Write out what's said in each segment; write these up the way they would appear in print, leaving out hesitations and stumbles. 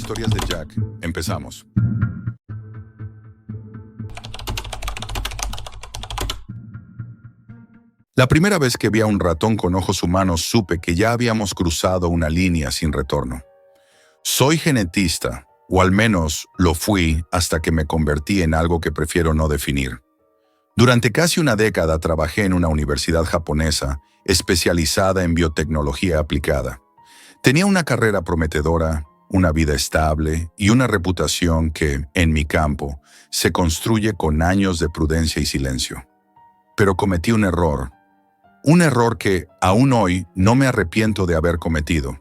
Historias de Jack. Empezamos. La primera vez que vi a un ratón con ojos humanos supe que ya habíamos cruzado una línea sin retorno. Soy genetista, o al menos lo fui hasta que me convertí en algo que prefiero no definir. Durante casi una década trabajé en una universidad japonesa especializada en biotecnología aplicada. Tenía una carrera prometedora, una vida estable y una reputación que, en mi campo, se construye con años de prudencia y silencio. Pero cometí un error que aún hoy no me arrepiento de haber cometido.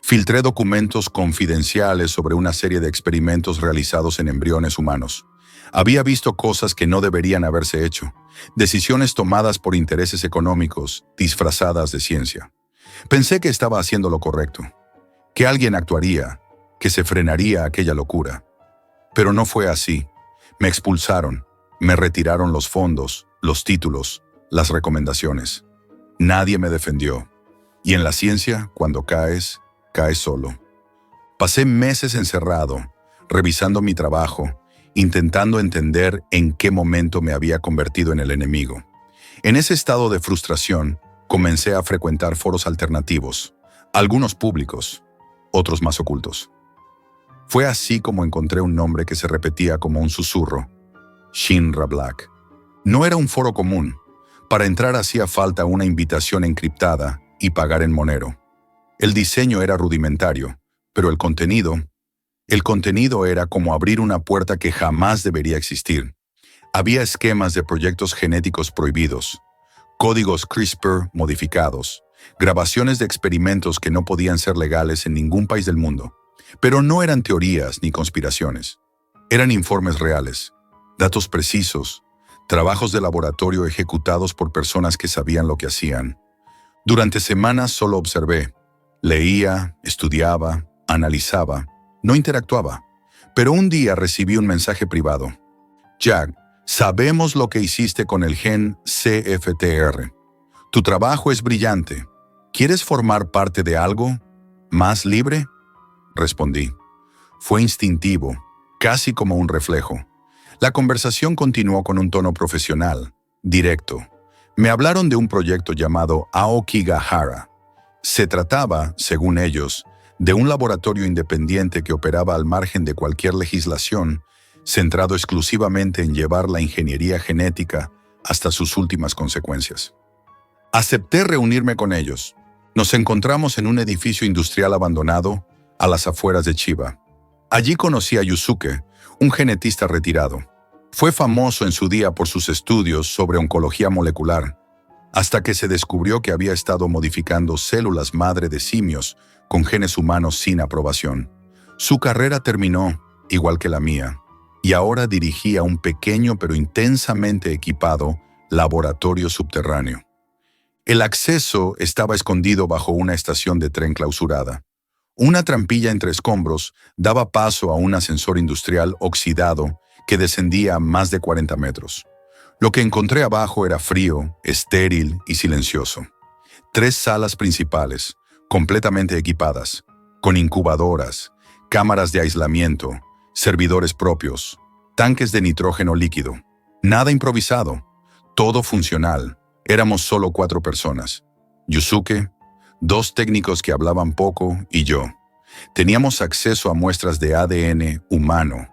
Filtré documentos confidenciales sobre una serie de experimentos realizados en embriones humanos. Había visto cosas que no deberían haberse hecho, decisiones tomadas por intereses económicos disfrazadas de ciencia. Pensé que estaba haciendo lo correcto, que alguien actuaría, que se frenaría aquella locura. Pero no fue así. Me expulsaron, me retiraron los fondos, los títulos, las recomendaciones. Nadie me defendió. Y en la ciencia, cuando caes solo. Pasé meses encerrado, revisando mi trabajo, intentando entender en qué momento me había convertido en el enemigo. En ese estado de frustración, comencé a frecuentar foros alternativos, algunos públicos, otros más ocultos. Fue así como encontré un nombre que se repetía como un susurro: Shinra Black. No era un foro común. Para entrar hacía falta una invitación encriptada y pagar en Monero. El diseño era rudimentario, pero el contenido era como abrir una puerta que jamás debería existir. Había esquemas de proyectos genéticos prohibidos, códigos CRISPR modificados, grabaciones de experimentos que no podían ser legales en ningún país del mundo. Pero no eran teorías ni conspiraciones. Eran informes reales, datos precisos, trabajos de laboratorio ejecutados por personas que sabían lo que hacían. Durante semanas solo observé. Leía, estudiaba, analizaba, no interactuaba. Pero un día recibí un mensaje privado. Jack, sabemos lo que hiciste con el gen CFTR. Tu trabajo es brillante. ¿Quieres formar parte de algo más libre? Respondí. Fue instintivo, casi como un reflejo. La conversación continuó con un tono profesional, directo. Me hablaron de un proyecto llamado Aokigahara. Se trataba, según ellos, de un laboratorio independiente que operaba al margen de cualquier legislación, centrado exclusivamente en llevar la ingeniería genética hasta sus últimas consecuencias. Acepté reunirme con ellos. Nos encontramos en un edificio industrial abandonado a las afueras de Chiba. Allí conocí a Yusuke, un genetista retirado. Fue famoso en su día por sus estudios sobre oncología molecular, hasta que se descubrió que había estado modificando células madre de simios con genes humanos sin aprobación. Su carrera terminó, igual que la mía, y ahora dirigía un pequeño pero intensamente equipado laboratorio subterráneo. El acceso estaba escondido bajo una estación de tren clausurada. Una trampilla entre escombros daba paso a un ascensor industrial oxidado que descendía a más de 40 metros. Lo que encontré abajo era frío, estéril y silencioso. 3 salas principales, completamente equipadas, con incubadoras, cámaras de aislamiento, servidores propios, tanques de nitrógeno líquido. Nada improvisado, todo funcional. Éramos solo 4 personas. Yusuke, 2 técnicos que hablaban poco y yo. Teníamos acceso a muestras de ADN humano,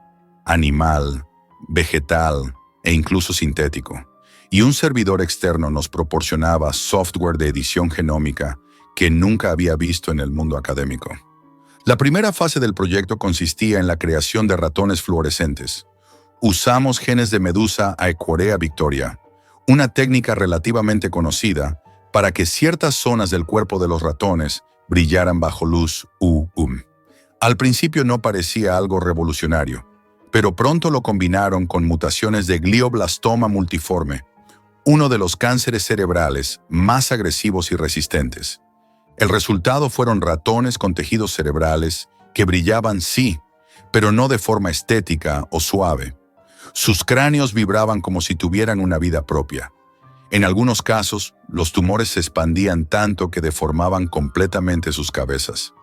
animal, vegetal e incluso sintético. Y un servidor externo nos proporcionaba software de edición genómica que nunca había visto en el mundo académico. La primera fase del proyecto consistía en la creación de ratones fluorescentes. Usamos genes de medusa Aequorea victoria, una técnica relativamente conocida para que ciertas zonas del cuerpo de los ratones brillaran bajo luz UV. Al principio no parecía algo revolucionario, pero pronto lo combinaron con mutaciones de glioblastoma multiforme, uno de los cánceres cerebrales más agresivos y resistentes. El resultado fueron ratones con tejidos cerebrales que brillaban, sí, pero no de forma estética o suave. Sus cráneos vibraban como si tuvieran una vida propia. En algunos casos, los tumores se expandían tanto que deformaban completamente sus cabezas.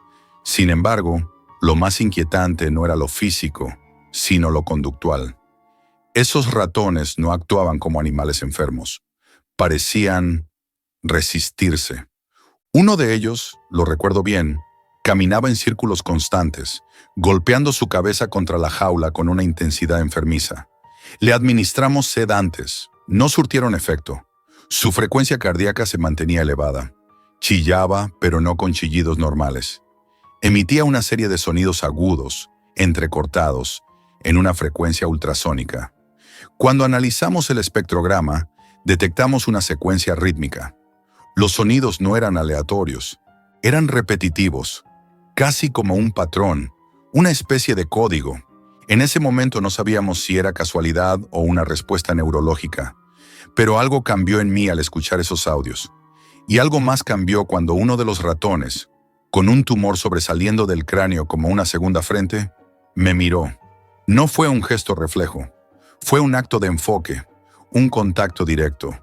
Sin embargo, lo más inquietante no era lo físico, sino lo conductual. Esos ratones no actuaban como animales enfermos. Parecían resistirse. Uno de ellos, lo recuerdo bien, caminaba en círculos constantes, golpeando su cabeza contra la jaula con una intensidad enfermiza. Le administramos sedantes, no surtieron efecto. Su frecuencia cardíaca se mantenía elevada. Chillaba, pero no con chillidos normales. Emitía una serie de sonidos agudos, entrecortados, en una frecuencia ultrasónica. Cuando analizamos el espectrograma, detectamos una secuencia rítmica. Los sonidos no eran aleatorios, eran repetitivos, casi como un patrón, una especie de código. En ese momento no sabíamos si era casualidad o una respuesta neurológica, pero algo cambió en mí al escuchar esos audios. Y algo más cambió cuando uno de los ratones, con un tumor sobresaliendo del cráneo como una segunda frente, me miró. No fue un gesto reflejo, fue un acto de enfoque, un contacto directo.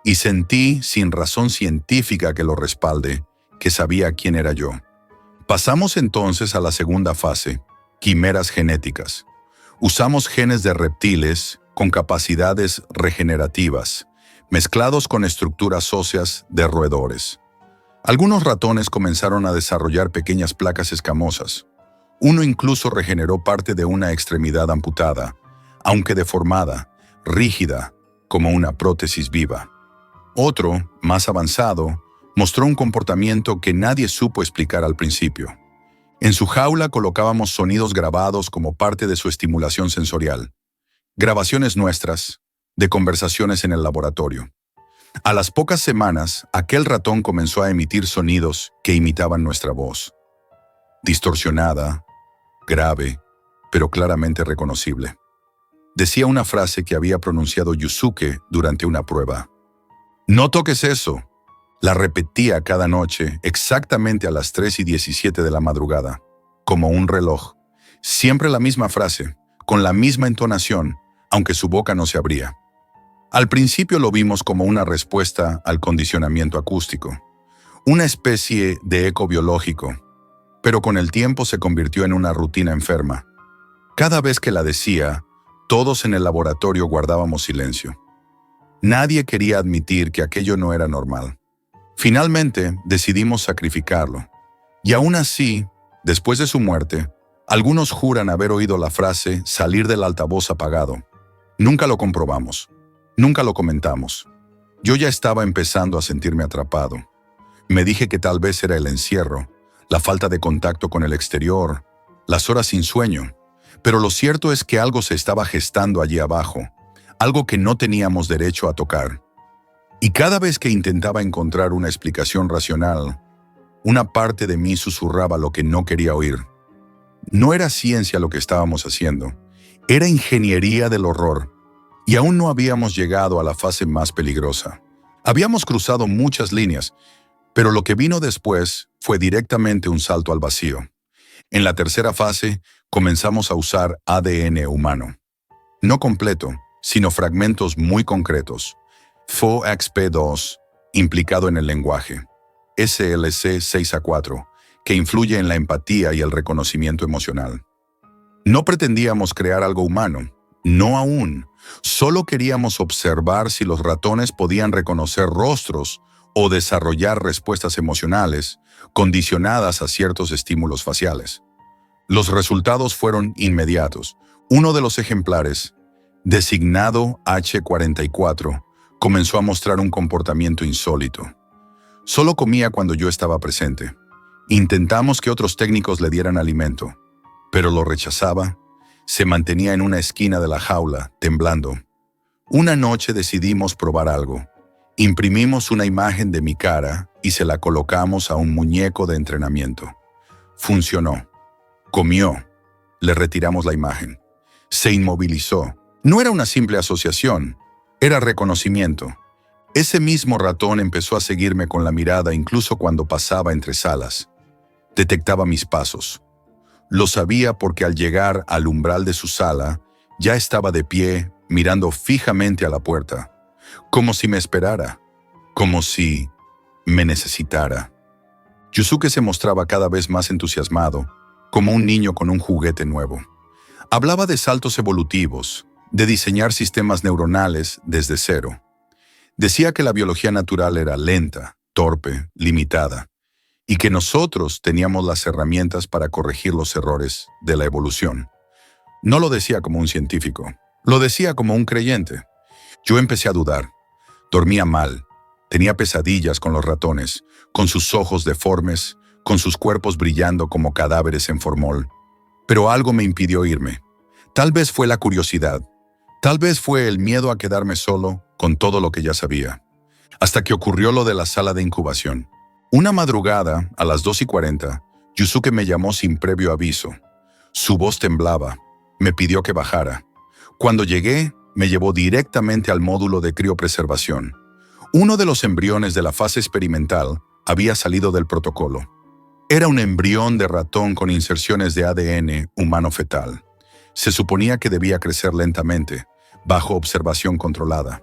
Y sentí, sin razón científica que lo respalde, que sabía quién era yo. Pasamos entonces a la segunda fase, quimeras genéticas. Usamos genes de reptiles con capacidades regenerativas, mezclados con estructuras óseas de roedores. Algunos ratones comenzaron a desarrollar pequeñas placas escamosas. Uno incluso regeneró parte de una extremidad amputada, aunque deformada, rígida, como una prótesis viva. Otro, más avanzado, mostró un comportamiento que nadie supo explicar al principio. En su jaula colocábamos sonidos grabados como parte de su estimulación sensorial. Grabaciones nuestras, de conversaciones en el laboratorio. A las pocas semanas, aquel ratón comenzó a emitir sonidos que imitaban nuestra voz. Distorsionada, grave, pero claramente reconocible. Decía una frase que había pronunciado Yusuke durante una prueba. «No toques eso». La repetía cada noche, exactamente a las 3:17 de la madrugada, como un reloj. Siempre la misma frase, con la misma entonación, aunque su boca no se abría. Al principio lo vimos como una respuesta al condicionamiento acústico, una especie de eco biológico, pero con el tiempo se convirtió en una rutina enferma. Cada vez que la decía, todos en el laboratorio guardábamos silencio. Nadie quería admitir que aquello no era normal. Finalmente, decidimos sacrificarlo. Y aún así, después de su muerte, algunos juran haber oído la frase salir del altavoz apagado. Nunca lo comprobamos. Nunca lo comentamos. Yo ya estaba empezando a sentirme atrapado. Me dije que tal vez era el encierro, la falta de contacto con el exterior, las horas sin sueño. Pero lo cierto es que algo se estaba gestando allí abajo, algo que no teníamos derecho a tocar. Y cada vez que intentaba encontrar una explicación racional, una parte de mí susurraba lo que no quería oír. No era ciencia lo que estábamos haciendo, era ingeniería del horror. Y aún no habíamos llegado a la fase más peligrosa. Habíamos cruzado muchas líneas, pero lo que vino después fue directamente un salto al vacío. En la tercera fase, comenzamos a usar ADN humano. No completo, sino fragmentos muy concretos. FOXP2, implicado en el lenguaje. SLC6A4, que influye en la empatía y el reconocimiento emocional. No pretendíamos crear algo humano, no aún. Solo queríamos observar si los ratones podían reconocer rostros o desarrollar respuestas emocionales condicionadas a ciertos estímulos faciales. Los resultados fueron inmediatos. Uno de los ejemplares, designado H44, comenzó a mostrar un comportamiento insólito. Solo comía cuando yo estaba presente. Intentamos que otros técnicos le dieran alimento, pero lo rechazaba. Se mantenía en una esquina de la jaula, temblando. Una noche decidimos probar algo. Imprimimos una imagen de mi cara y se la colocamos a un muñeco de entrenamiento. Funcionó. Comió. Le retiramos la imagen. Se inmovilizó. No era una simple asociación, era reconocimiento. Ese mismo ratón empezó a seguirme con la mirada incluso cuando pasaba entre salas. Detectaba mis pasos. Lo sabía porque al llegar al umbral de su sala, ya estaba de pie, mirando fijamente a la puerta, como si me esperara, como si me necesitara. Yusuke se mostraba cada vez más entusiasmado, como un niño con un juguete nuevo. Hablaba de saltos evolutivos, de diseñar sistemas neuronales desde cero. Decía que la biología natural era lenta, torpe, limitada, y que nosotros teníamos las herramientas para corregir los errores de la evolución. No lo decía como un científico, lo decía como un creyente. Yo empecé a dudar. Dormía mal, tenía pesadillas con los ratones, con sus ojos deformes, con sus cuerpos brillando como cadáveres en formol. Pero algo me impidió irme. Tal vez fue la curiosidad, tal vez fue el miedo a quedarme solo con todo lo que ya sabía. Hasta que ocurrió lo de la sala de incubación. Una madrugada, a las 2:40, Yusuke me llamó sin previo aviso. Su voz temblaba. Me pidió que bajara. Cuando llegué, me llevó directamente al módulo de criopreservación. Uno de los embriones de la fase experimental había salido del protocolo. Era un embrión de ratón con inserciones de ADN humano fetal. Se suponía que debía crecer lentamente, bajo observación controlada.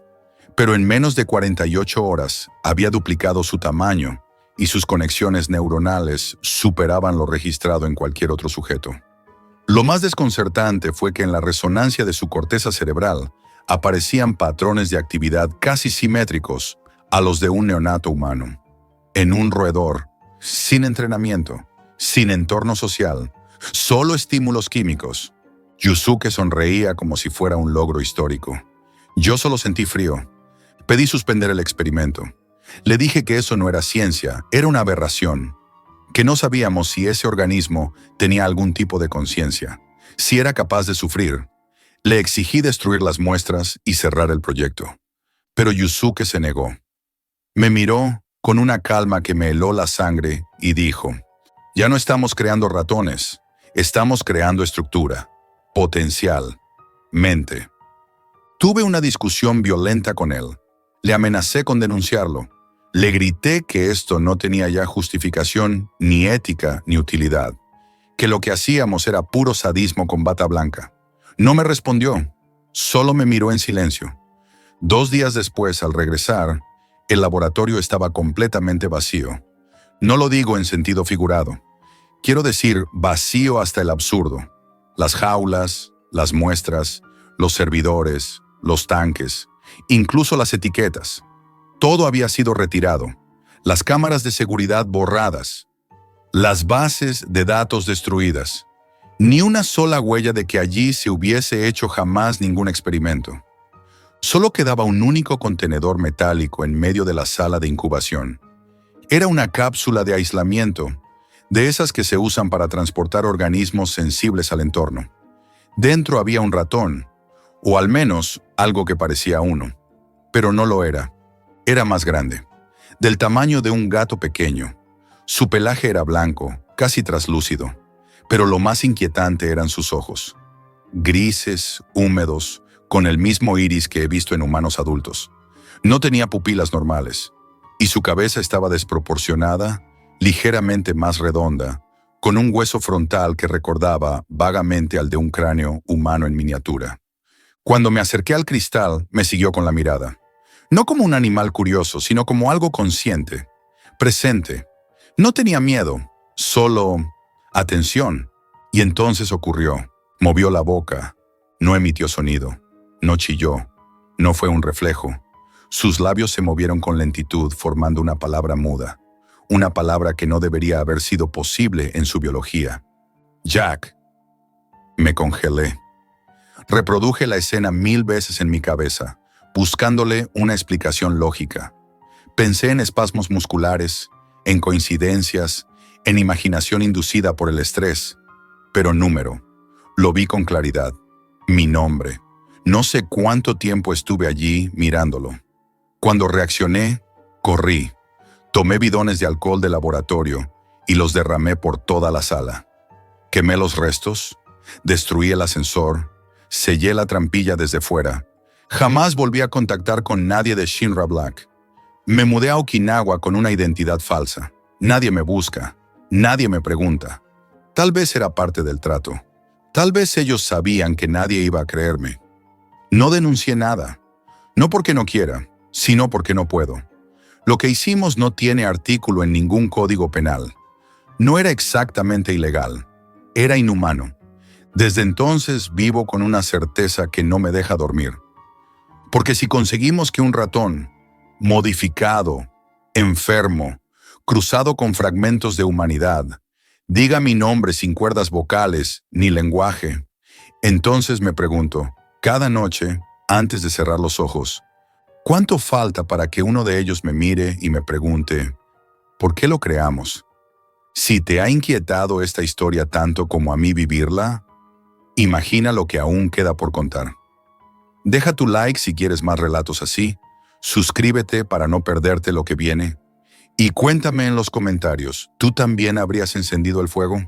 Pero en menos de 48 horas había duplicado su tamaño y sus conexiones neuronales superaban lo registrado en cualquier otro sujeto. Lo más desconcertante fue que en la resonancia de su corteza cerebral aparecían patrones de actividad casi simétricos a los de un neonato humano. En un roedor, sin entrenamiento, sin entorno social, solo estímulos químicos. Yusuke sonreía como si fuera un logro histórico. Yo solo sentí frío. Pedí suspender el experimento. Le dije que eso no era ciencia, era una aberración. Que no sabíamos si ese organismo tenía algún tipo de conciencia, si era capaz de sufrir. Le exigí destruir las muestras y cerrar el proyecto. Pero Yusuke se negó. Me miró con una calma que me heló la sangre y dijo, «Ya no estamos creando ratones, estamos creando estructura, potencial, mente». Tuve una discusión violenta con él. Le amenacé con denunciarlo. Le grité que esto no tenía ya justificación, ni ética, ni utilidad. Que lo que hacíamos era puro sadismo con bata blanca. No me respondió, solo me miró en silencio. 2 días después, al regresar, el laboratorio estaba completamente vacío. No lo digo en sentido figurado. Quiero decir vacío hasta el absurdo. Las jaulas, las muestras, los servidores, los tanques, incluso las etiquetas. Todo había sido retirado. Las cámaras de seguridad borradas. Las bases de datos destruidas. Ni una sola huella de que allí se hubiese hecho jamás ningún experimento. Solo quedaba un único contenedor metálico en medio de la sala de incubación. Era una cápsula de aislamiento, de esas que se usan para transportar organismos sensibles al entorno. Dentro había un ratón, o al menos algo que parecía uno. Pero no lo era. Era más grande, del tamaño de un gato pequeño. Su pelaje era blanco, casi traslúcido, pero lo más inquietante eran sus ojos. Grises, húmedos, con el mismo iris que he visto en humanos adultos. No tenía pupilas normales, y su cabeza estaba desproporcionada, ligeramente más redonda, con un hueso frontal que recordaba vagamente al de un cráneo humano en miniatura. Cuando me acerqué al cristal, me siguió con la mirada. No como un animal curioso, sino como algo consciente, presente. No tenía miedo, solo atención. Y entonces ocurrió. Movió la boca. No emitió sonido. No chilló. No fue un reflejo. Sus labios se movieron con lentitud, formando una palabra muda. Una palabra que no debería haber sido posible en su biología. Jack. Me congelé. Reproduje la escena 1000 veces en mi cabeza, buscándole una explicación lógica. Pensé en espasmos musculares, en coincidencias, en imaginación inducida por el estrés. Pero número. Lo vi con claridad. Mi nombre. No sé cuánto tiempo estuve allí mirándolo. Cuando reaccioné, corrí. Tomé bidones de alcohol de laboratorio y los derramé por toda la sala. Quemé los restos, destruí el ascensor, sellé la trampilla desde fuera. Jamás volví a contactar con nadie de Shinra Black. Me mudé a Okinawa con una identidad falsa. Nadie me busca, nadie me pregunta. Tal vez era parte del trato. Tal vez ellos sabían que nadie iba a creerme. No denuncié nada. No porque no quiera, sino porque no puedo. Lo que hicimos no tiene artículo en ningún código penal. No era exactamente ilegal. Era inhumano. Desde entonces vivo con una certeza que no me deja dormir. Porque si conseguimos que un ratón, modificado, enfermo, cruzado con fragmentos de humanidad, diga mi nombre sin cuerdas vocales ni lenguaje, entonces me pregunto, cada noche, antes de cerrar los ojos, ¿cuánto falta para que uno de ellos me mire y me pregunte, ¿por qué lo creamos? Si te ha inquietado esta historia tanto como a mí vivirla, imagina lo que aún queda por contar. Deja tu like si quieres más relatos así, suscríbete para no perderte lo que viene, y cuéntame en los comentarios, ¿tú también habrías encendido el fuego?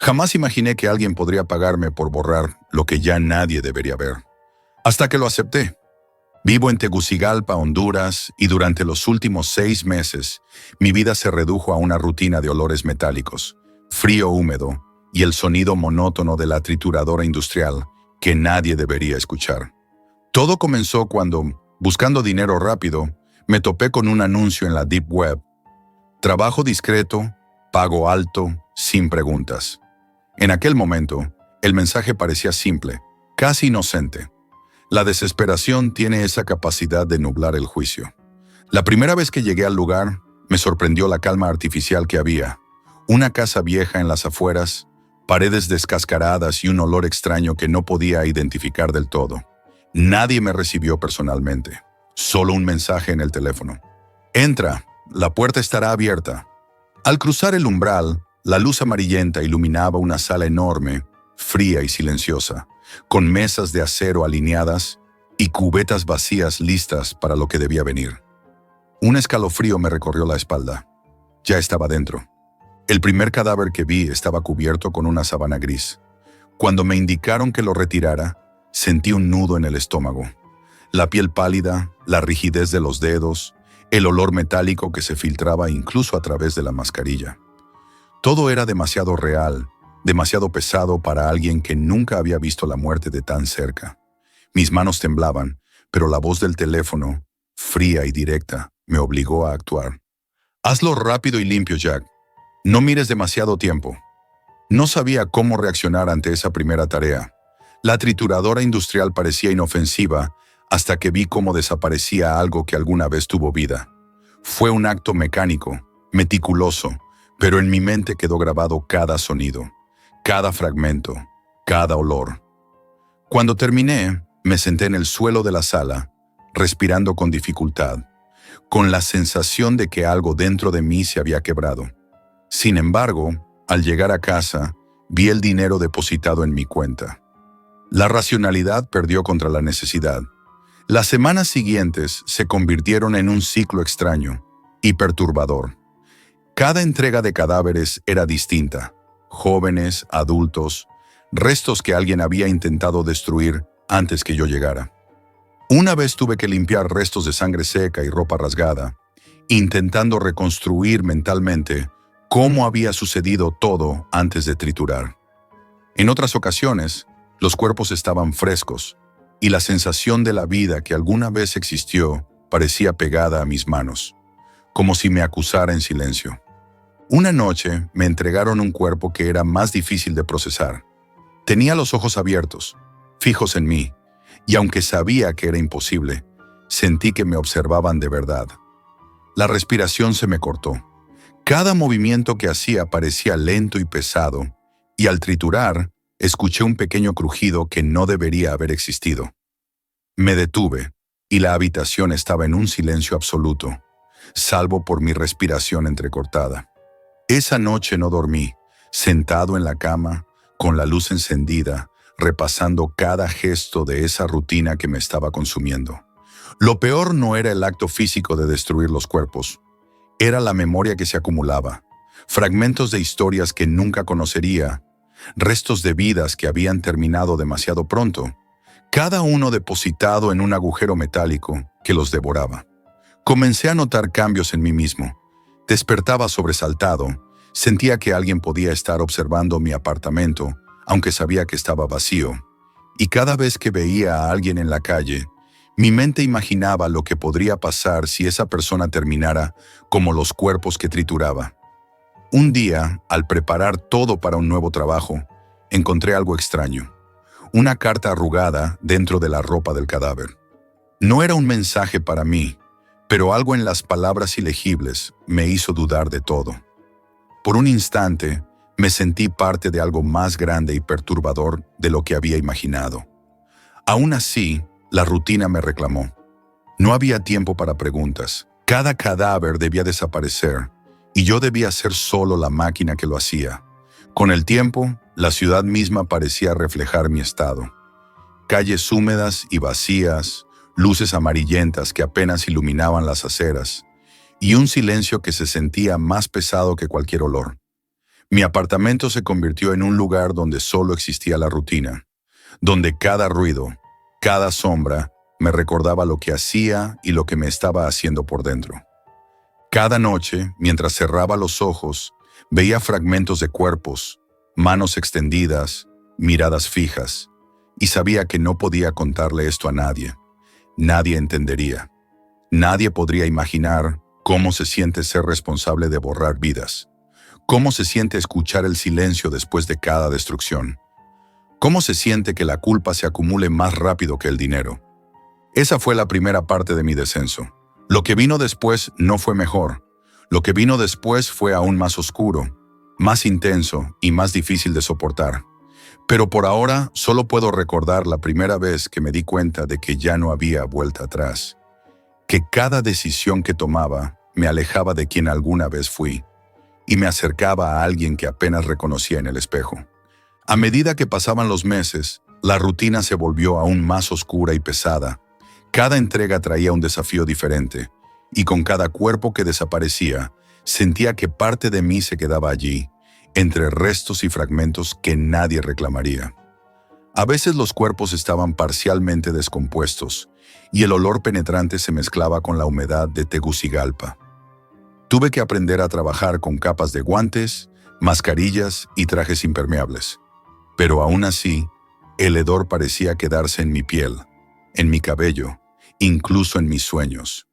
Jamás imaginé que alguien podría pagarme por borrar lo que ya nadie debería ver. Hasta que lo acepté. Vivo en Tegucigalpa, Honduras, y durante los últimos 6 meses, mi vida se redujo a una rutina de olores metálicos, frío húmedo y el sonido monótono de la trituradora industrial que nadie debería escuchar. Todo comenzó cuando, buscando dinero rápido, me topé con un anuncio en la Deep Web. Trabajo discreto, pago alto, sin preguntas. En aquel momento, el mensaje parecía simple, casi inocente. La desesperación tiene esa capacidad de nublar el juicio. La primera vez que llegué al lugar, me sorprendió la calma artificial que había. Una casa vieja en las afueras, paredes descascaradas y un olor extraño que no podía identificar del todo. Nadie me recibió personalmente, solo un mensaje en el teléfono. Entra, la puerta estará abierta. Al cruzar el umbral, la luz amarillenta iluminaba una sala enorme, fría y silenciosa, con mesas de acero alineadas y cubetas vacías listas para lo que debía venir. Un escalofrío me recorrió la espalda. Ya estaba dentro. El primer cadáver que vi estaba cubierto con una sábana gris. Cuando me indicaron que lo retirara, sentí un nudo en el estómago. La piel pálida, la rigidez de los dedos, el olor metálico que se filtraba incluso a través de la mascarilla. Todo era demasiado real, demasiado pesado para alguien que nunca había visto la muerte de tan cerca. Mis manos temblaban, pero la voz del teléfono, fría y directa, me obligó a actuar. Hazlo rápido y limpio, Jack. No mires demasiado tiempo. No sabía cómo reaccionar ante esa primera tarea. La trituradora industrial parecía inofensiva hasta que vi cómo desaparecía algo que alguna vez tuvo vida. Fue un acto mecánico, meticuloso, pero en mi mente quedó grabado cada sonido, cada fragmento, cada olor. Cuando terminé, me senté en el suelo de la sala, respirando con dificultad, con la sensación de que algo dentro de mí se había quebrado. Sin embargo, al llegar a casa, vi el dinero depositado en mi cuenta. La racionalidad perdió contra la necesidad. Las semanas siguientes se convirtieron en un ciclo extraño y perturbador. Cada entrega de cadáveres era distinta. Jóvenes, adultos, restos que alguien había intentado destruir antes que yo llegara. Una vez tuve que limpiar restos de sangre seca y ropa rasgada, intentando reconstruir mentalmente cómo había sucedido todo antes de triturar. En otras ocasiones, los cuerpos estaban frescos y la sensación de la vida que alguna vez existió parecía pegada a mis manos, como si me acusara en silencio. Una noche me entregaron un cuerpo que era más difícil de procesar. Tenía los ojos abiertos, fijos en mí, y aunque sabía que era imposible, sentí que me observaban de verdad. La respiración se me cortó. Cada movimiento que hacía parecía lento y pesado, y al triturar, escuché un pequeño crujido que no debería haber existido. Me detuve, y la habitación estaba en un silencio absoluto, salvo por mi respiración entrecortada. Esa noche no dormí, sentado en la cama, con la luz encendida, repasando cada gesto de esa rutina que me estaba consumiendo. Lo peor no era el acto físico de destruir los cuerpos, era la memoria que se acumulaba, fragmentos de historias que nunca conocería, restos de vidas que habían terminado demasiado pronto, cada uno depositado en un agujero metálico que los devoraba. Comencé a notar cambios en mí mismo. Despertaba sobresaltado, sentía que alguien podía estar observando mi apartamento, aunque sabía que estaba vacío, y cada vez que veía a alguien en la calle, Mi mente imaginaba lo que podría pasar si esa persona terminara como los cuerpos que trituraba. Un día, al preparar todo para un nuevo trabajo, encontré algo extraño. Una carta arrugada dentro de la ropa del cadáver. No era un mensaje para mí, pero algo en las palabras ilegibles me hizo dudar de todo. Por un instante, me sentí parte de algo más grande y perturbador de lo que había imaginado. Aún así, la rutina me reclamó. No había tiempo para preguntas. Cada cadáver debía desaparecer, y yo debía ser solo la máquina que lo hacía. Con el tiempo, la ciudad misma parecía reflejar mi estado. Calles húmedas y vacías, luces amarillentas que apenas iluminaban las aceras, y un silencio que se sentía más pesado que cualquier olor. Mi apartamento se convirtió en un lugar donde solo existía la rutina, donde cada ruido, cada sombra, me recordaba lo que hacía y lo que me estaba haciendo por dentro. Cada noche, mientras cerraba los ojos, veía fragmentos de cuerpos, manos extendidas, miradas fijas, y sabía que no podía contarle esto a nadie. Nadie entendería. Nadie podría imaginar cómo se siente ser responsable de borrar vidas. Cómo se siente escuchar el silencio después de cada destrucción. Cómo se siente que la culpa se acumule más rápido que el dinero. Esa fue la primera parte de mi descenso. Lo que vino después no fue mejor. Lo que vino después fue aún más oscuro, más intenso y más difícil de soportar. Pero por ahora solo puedo recordar la primera vez que me di cuenta de que ya no había vuelta atrás. Que cada decisión que tomaba me alejaba de quien alguna vez fui y me acercaba a alguien que apenas reconocía en el espejo. A medida que pasaban los meses, la rutina se volvió aún más oscura y pesada. Cada entrega traía un desafío diferente, y con cada cuerpo que desaparecía, sentía que parte de mí se quedaba allí, entre restos y fragmentos que nadie reclamaría. A veces los cuerpos estaban parcialmente descompuestos, y el olor penetrante se mezclaba con la humedad de Tegucigalpa. Tuve que aprender a trabajar con capas de guantes, mascarillas y trajes impermeables. Pero aún así, el hedor parecía quedarse en mi piel, en mi cabello, incluso en mis sueños.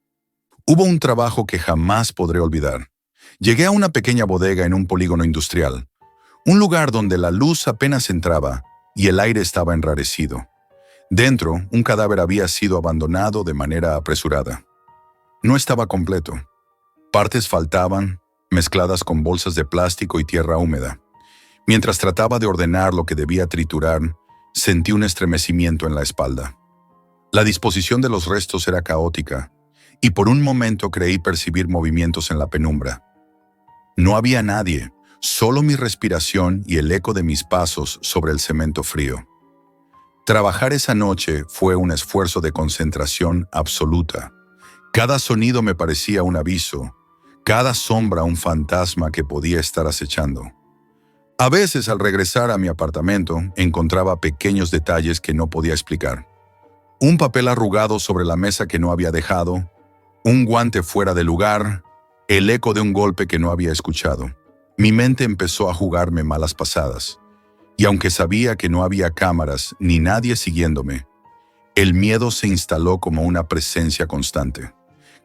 Hubo un trabajo que jamás podré olvidar. Llegué a una pequeña bodega en un polígono industrial, un lugar donde la luz apenas entraba y el aire estaba enrarecido. Dentro, un cadáver había sido abandonado de manera apresurada. No estaba completo. Partes faltaban, mezcladas con bolsas de plástico y tierra húmeda. Mientras trataba de ordenar lo que debía triturar, sentí un estremecimiento en la espalda. La disposición de los restos era caótica, y por un momento creí percibir movimientos en la penumbra. No había nadie, solo mi respiración y el eco de mis pasos sobre el cemento frío. Trabajar esa noche fue un esfuerzo de concentración absoluta. Cada sonido me parecía un aviso, cada sombra un fantasma que podía estar acechando. A veces, al regresar a mi apartamento, encontraba pequeños detalles que no podía explicar. Un papel arrugado sobre la mesa que no había dejado, un guante fuera de lugar, el eco de un golpe que no había escuchado. Mi mente empezó a jugarme malas pasadas, y aunque sabía que no había cámaras ni nadie siguiéndome, el miedo se instaló como una presencia constante.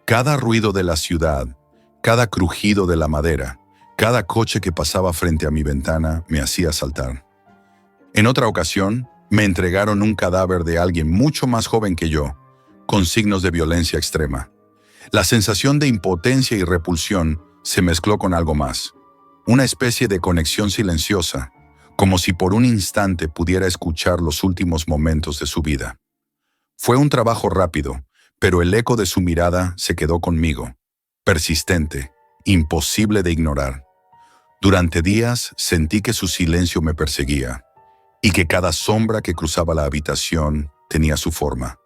Cada ruido de la ciudad, cada crujido de la madera, cada coche que pasaba frente a mi ventana me hacía saltar. En otra ocasión, me entregaron un cadáver de alguien mucho más joven que yo, con signos de violencia extrema. La sensación de impotencia y repulsión se mezcló con algo más, una especie de conexión silenciosa, como si por un instante pudiera escuchar los últimos momentos de su vida. Fue un trabajo rápido, pero el eco de su mirada se quedó conmigo, persistente, imposible de ignorar. Durante días sentí que su silencio me perseguía, y que cada sombra que cruzaba la habitación tenía su forma,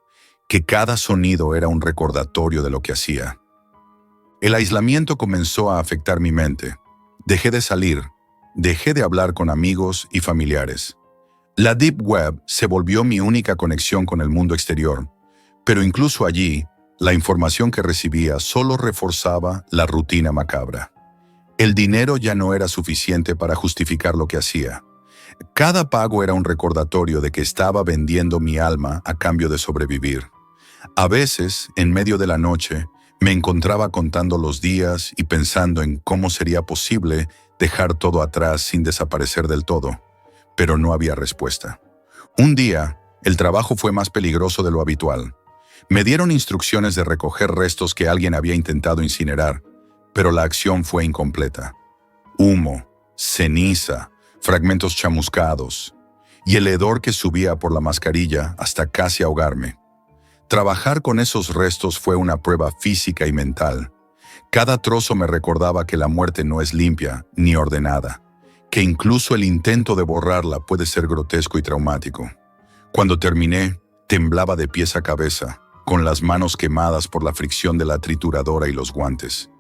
que cada sonido era un recordatorio de lo que hacía. El aislamiento comenzó a afectar mi mente. Dejé de salir, dejé de hablar con amigos y familiares. La Deep Web se volvió mi única conexión con el mundo exterior, pero incluso allí, la información que recibía solo reforzaba la rutina macabra. El dinero ya no era suficiente para justificar lo que hacía. Cada pago era un recordatorio de que estaba vendiendo mi alma a cambio de sobrevivir. A veces, en medio de la noche, me encontraba contando los días y pensando en cómo sería posible dejar todo atrás sin desaparecer del todo, pero no había respuesta. Un día, el trabajo fue más peligroso de lo habitual. Me dieron instrucciones de recoger restos que alguien había intentado incinerar, pero la acción fue incompleta. Humo, ceniza, fragmentos chamuscados y el hedor que subía por la mascarilla hasta casi ahogarme. Trabajar con esos restos fue una prueba física y mental. Cada trozo me recordaba que la muerte no es limpia ni ordenada, que incluso el intento de borrarla puede ser grotesco y traumático. Cuando terminé, temblaba de pies a cabeza, con las manos quemadas por la fricción de la trituradora y los guantes.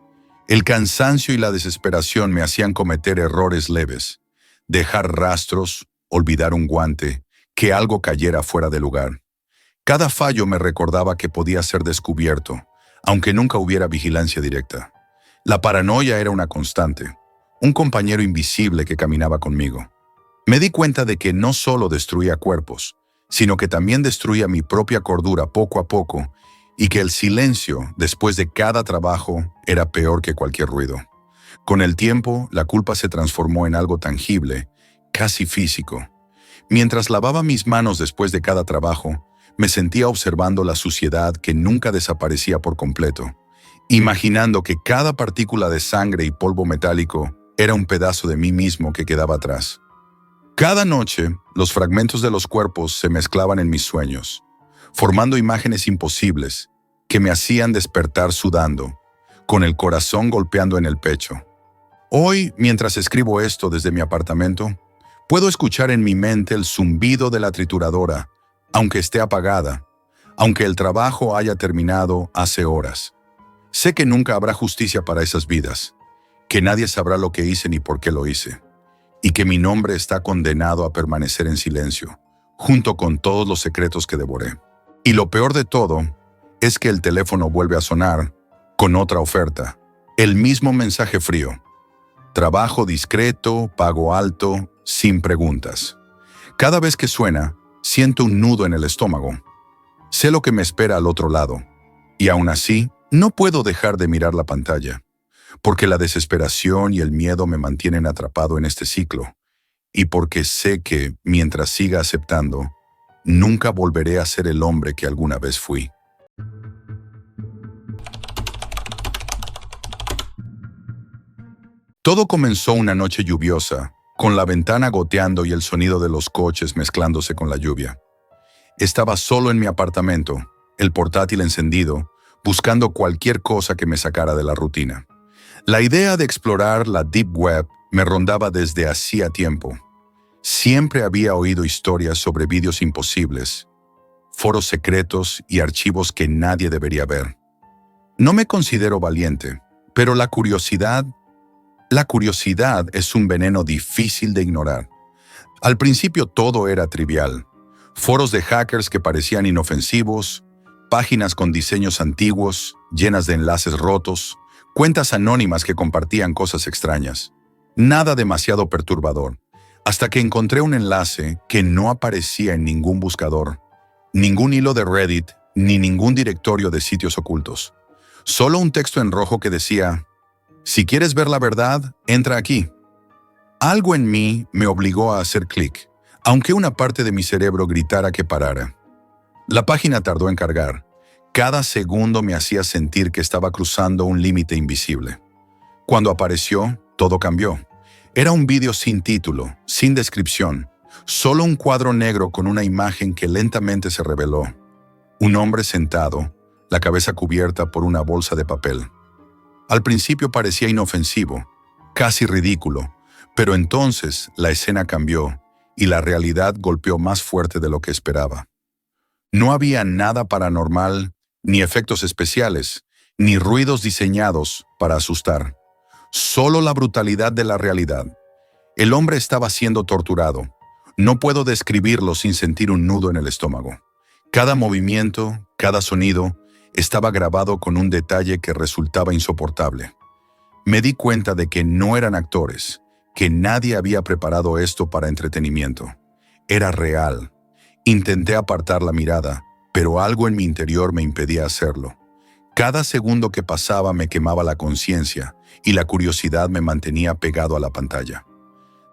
El cansancio y la desesperación me hacían cometer errores leves, dejar rastros, olvidar un guante, que algo cayera fuera de lugar. Cada fallo me recordaba que podía ser descubierto, aunque nunca hubiera vigilancia directa. La paranoia era una constante, un compañero invisible que caminaba conmigo. Me di cuenta de que no solo destruía cuerpos, sino que también destruía mi propia cordura poco a poco, y que el silencio, después de cada trabajo, era peor que cualquier ruido. Con el tiempo, la culpa se transformó en algo tangible, casi físico. Mientras lavaba mis manos después de cada trabajo, me sentía observando la suciedad que nunca desaparecía por completo, imaginando que cada partícula de sangre y polvo metálico era un pedazo de mí mismo que quedaba atrás. Cada noche, los fragmentos de los cuerpos se mezclaban en mis sueños, formando imágenes imposibles que me hacían despertar sudando, con el corazón golpeando en el pecho. Hoy, mientras escribo esto desde mi apartamento, puedo escuchar en mi mente el zumbido de la trituradora, aunque esté apagada, aunque el trabajo haya terminado hace horas. Sé que nunca habrá justicia para esas vidas, que nadie sabrá lo que hice ni por qué lo hice, y que mi nombre está condenado a permanecer en silencio, junto con todos los secretos que devoré. Y lo peor de todo es que el teléfono vuelve a sonar con otra oferta, el mismo mensaje frío. Trabajo discreto, pago alto, sin preguntas. Cada vez que suena, siento un nudo en el estómago. Sé lo que me espera al otro lado, y aún así, no puedo dejar de mirar la pantalla, porque la desesperación y el miedo me mantienen atrapado en este ciclo, y porque sé que, mientras siga aceptando, nunca volveré a ser el hombre que alguna vez fui. Todo comenzó una noche lluviosa, con la ventana goteando y el sonido de los coches mezclándose con la lluvia. Estaba solo en mi apartamento, el portátil encendido, buscando cualquier cosa que me sacara de la rutina. La idea de explorar la Deep Web me rondaba desde hacía tiempo. Siempre había oído historias sobre vídeos imposibles, foros secretos y archivos que nadie debería ver. No me considero valiente, pero la curiosidad es un veneno difícil de ignorar. Al principio todo era trivial. Foros de hackers que parecían inofensivos, páginas con diseños antiguos, llenas de enlaces rotos, cuentas anónimas que compartían cosas extrañas. Nada demasiado perturbador, hasta que encontré un enlace que no aparecía en ningún buscador, ningún hilo de Reddit, ni ningún directorio de sitios ocultos. Solo un texto en rojo que decía: si quieres ver la verdad, entra aquí. Algo en mí me obligó a hacer clic, aunque una parte de mi cerebro gritara que parara. La página tardó en cargar. Cada segundo me hacía sentir que estaba cruzando un límite invisible. Cuando apareció, todo cambió. Era un vídeo sin título, sin descripción, solo un cuadro negro con una imagen que lentamente se reveló. Un hombre sentado, la cabeza cubierta por una bolsa de papel. Al principio parecía inofensivo, casi ridículo, pero entonces la escena cambió y la realidad golpeó más fuerte de lo que esperaba. No había nada paranormal, ni efectos especiales, ni ruidos diseñados para asustar. Solo la brutalidad de la realidad. El hombre estaba siendo torturado. No puedo describirlo sin sentir un nudo en el estómago. Cada movimiento, cada sonido, estaba grabado con un detalle que resultaba insoportable. Me di cuenta de que no eran actores, que nadie había preparado esto para entretenimiento. Era real. Intenté apartar la mirada, pero algo en mi interior me impedía hacerlo. Cada segundo que pasaba me quemaba la conciencia y la curiosidad me mantenía pegado a la pantalla.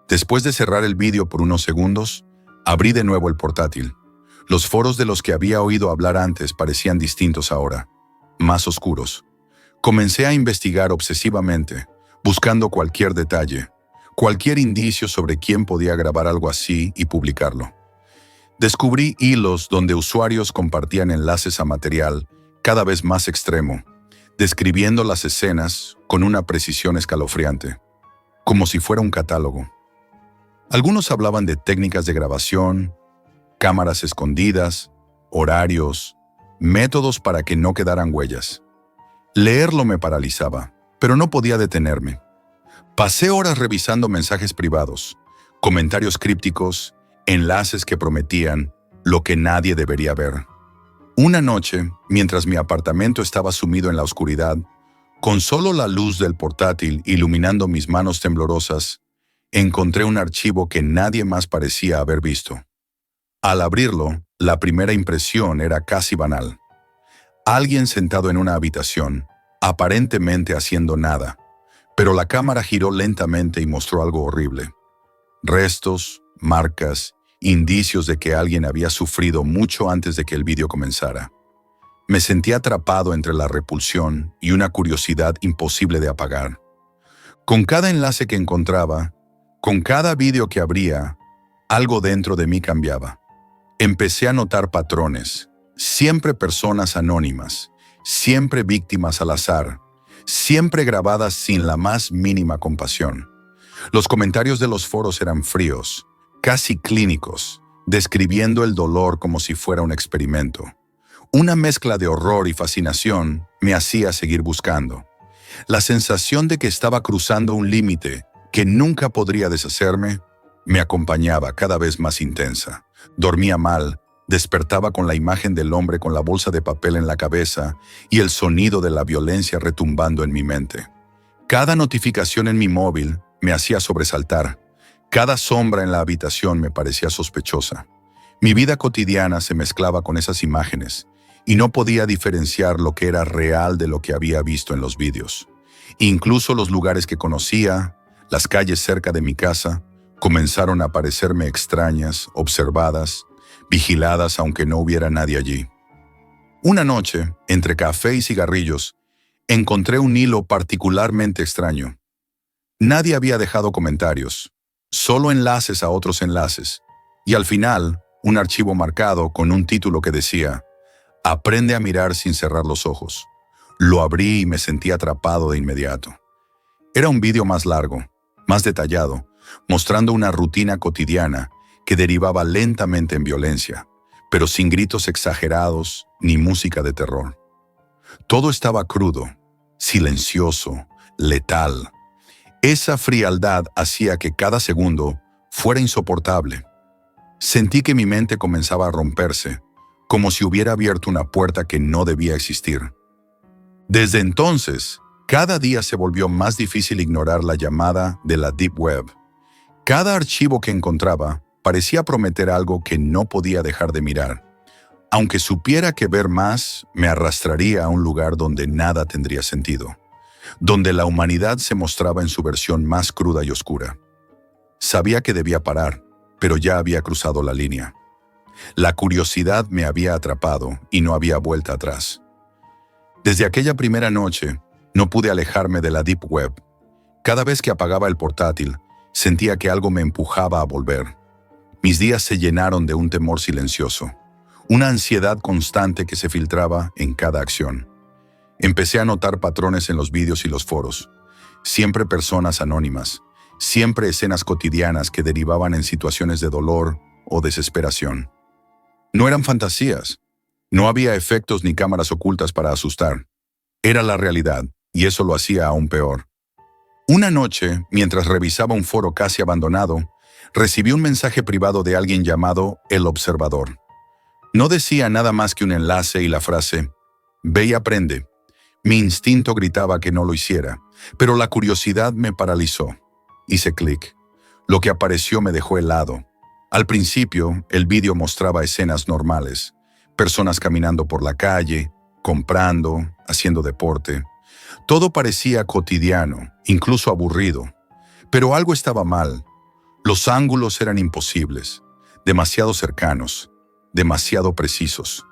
Después de cerrar el vídeo por unos segundos, abrí de nuevo el portátil. Los foros de los que había oído hablar antes parecían distintos ahora, más oscuros. Comencé a investigar obsesivamente, buscando cualquier detalle, cualquier indicio sobre quién podía grabar algo así y publicarlo. Descubrí hilos donde usuarios compartían enlaces a material cada vez más extremo, describiendo las escenas con una precisión escalofriante, como si fuera un catálogo. Algunos hablaban de técnicas de grabación, cámaras escondidas, horarios, métodos para que no quedaran huellas. Leerlo me paralizaba, pero no podía detenerme. Pasé horas revisando mensajes privados, comentarios crípticos, enlaces que prometían lo que nadie debería ver. Una noche, mientras mi apartamento estaba sumido en la oscuridad, con solo la luz del portátil iluminando mis manos temblorosas, encontré un archivo que nadie más parecía haber visto. Al abrirlo, la primera impresión era casi banal. Alguien sentado en una habitación, aparentemente haciendo nada, pero la cámara giró lentamente y mostró algo horrible. Restos, marcas, indicios de que alguien había sufrido mucho antes de que el vídeo comenzara. Me sentí atrapado entre la repulsión y una curiosidad imposible de apagar. Con cada enlace que encontraba, con cada vídeo que abría, algo dentro de mí cambiaba. Empecé a notar patrones, siempre personas anónimas, siempre víctimas al azar, siempre grabadas sin la más mínima compasión. Los comentarios de los foros eran fríos, casi clínicos, describiendo el dolor como si fuera un experimento. Una mezcla de horror y fascinación me hacía seguir buscando. La sensación de que estaba cruzando un límite que nunca podría deshacerme me acompañaba cada vez más intensa. Dormía mal, despertaba con la imagen del hombre con la bolsa de papel en la cabeza y el sonido de la violencia retumbando en mi mente. Cada notificación en mi móvil me hacía sobresaltar. Cada sombra en la habitación me parecía sospechosa. Mi vida cotidiana se mezclaba con esas imágenes y no podía diferenciar lo que era real de lo que había visto en los vídeos. Incluso los lugares que conocía, las calles cerca de mi casa, comenzaron a parecerme extrañas, observadas, vigiladas aunque no hubiera nadie allí. Una noche, entre café y cigarrillos, encontré un hilo particularmente extraño. Nadie había dejado comentarios, solo enlaces a otros enlaces, y al final, un archivo marcado con un título que decía: «Aprende a mirar sin cerrar los ojos». Lo abrí y me sentí atrapado de inmediato. Era un vídeo más largo, más detallado, mostrando una rutina cotidiana que derivaba lentamente en violencia, pero sin gritos exagerados ni música de terror. Todo estaba crudo, silencioso, letal. Esa frialdad hacía que cada segundo fuera insoportable. Sentí que mi mente comenzaba a romperse, como si hubiera abierto una puerta que no debía existir. Desde entonces, cada día se volvió más difícil ignorar la llamada de la Deep Web. Cada archivo que encontraba parecía prometer algo que no podía dejar de mirar. Aunque supiera que ver más me arrastraría a un lugar donde nada tendría sentido, donde la humanidad se mostraba en su versión más cruda y oscura. Sabía que debía parar, pero ya había cruzado la línea. La curiosidad me había atrapado y no había vuelta atrás. Desde aquella primera noche, no pude alejarme de la Deep Web. Cada vez que apagaba el portátil, sentía que algo me empujaba a volver. Mis días se llenaron de un temor silencioso, una ansiedad constante que se filtraba en cada acción. Empecé a notar patrones en los vídeos y los foros, siempre personas anónimas, siempre escenas cotidianas que derivaban en situaciones de dolor o desesperación. No eran fantasías, no había efectos ni cámaras ocultas para asustar. Era la realidad, y eso lo hacía aún peor. Una noche, mientras revisaba un foro casi abandonado, recibí un mensaje privado de alguien llamado El Observador. No decía nada más que un enlace y la frase: «Ve y aprende». Mi instinto gritaba que no lo hiciera, pero la curiosidad me paralizó. Hice clic. Lo que apareció me dejó helado. Al principio, el vídeo mostraba escenas normales, Personas caminando por la calle, comprando, haciendo deporte. Todo parecía cotidiano, incluso aburrido. Pero algo estaba mal. Los ángulos eran imposibles, demasiado cercanos, demasiado precisos.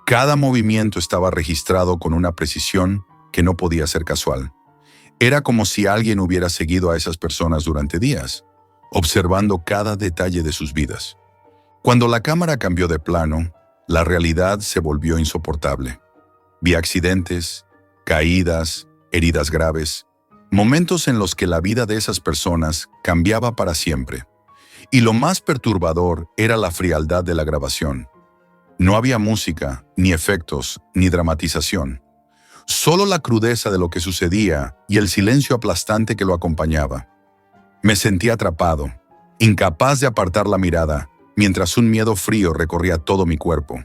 Cada movimiento estaba registrado con una precisión que no podía ser casual. Era como si alguien hubiera seguido a esas personas durante días, observando cada detalle de sus vidas. Cuando la cámara cambió de plano, la realidad se volvió insoportable. Vi accidentes, caídas, heridas graves, momentos en los que la vida de esas personas cambiaba para siempre. Y lo más perturbador era la frialdad de la grabación. No había música, ni efectos, ni dramatización. Solo la crudeza de lo que sucedía y el silencio aplastante que lo acompañaba. Me sentí atrapado, incapaz de apartar la mirada, mientras un miedo frío recorría todo mi cuerpo.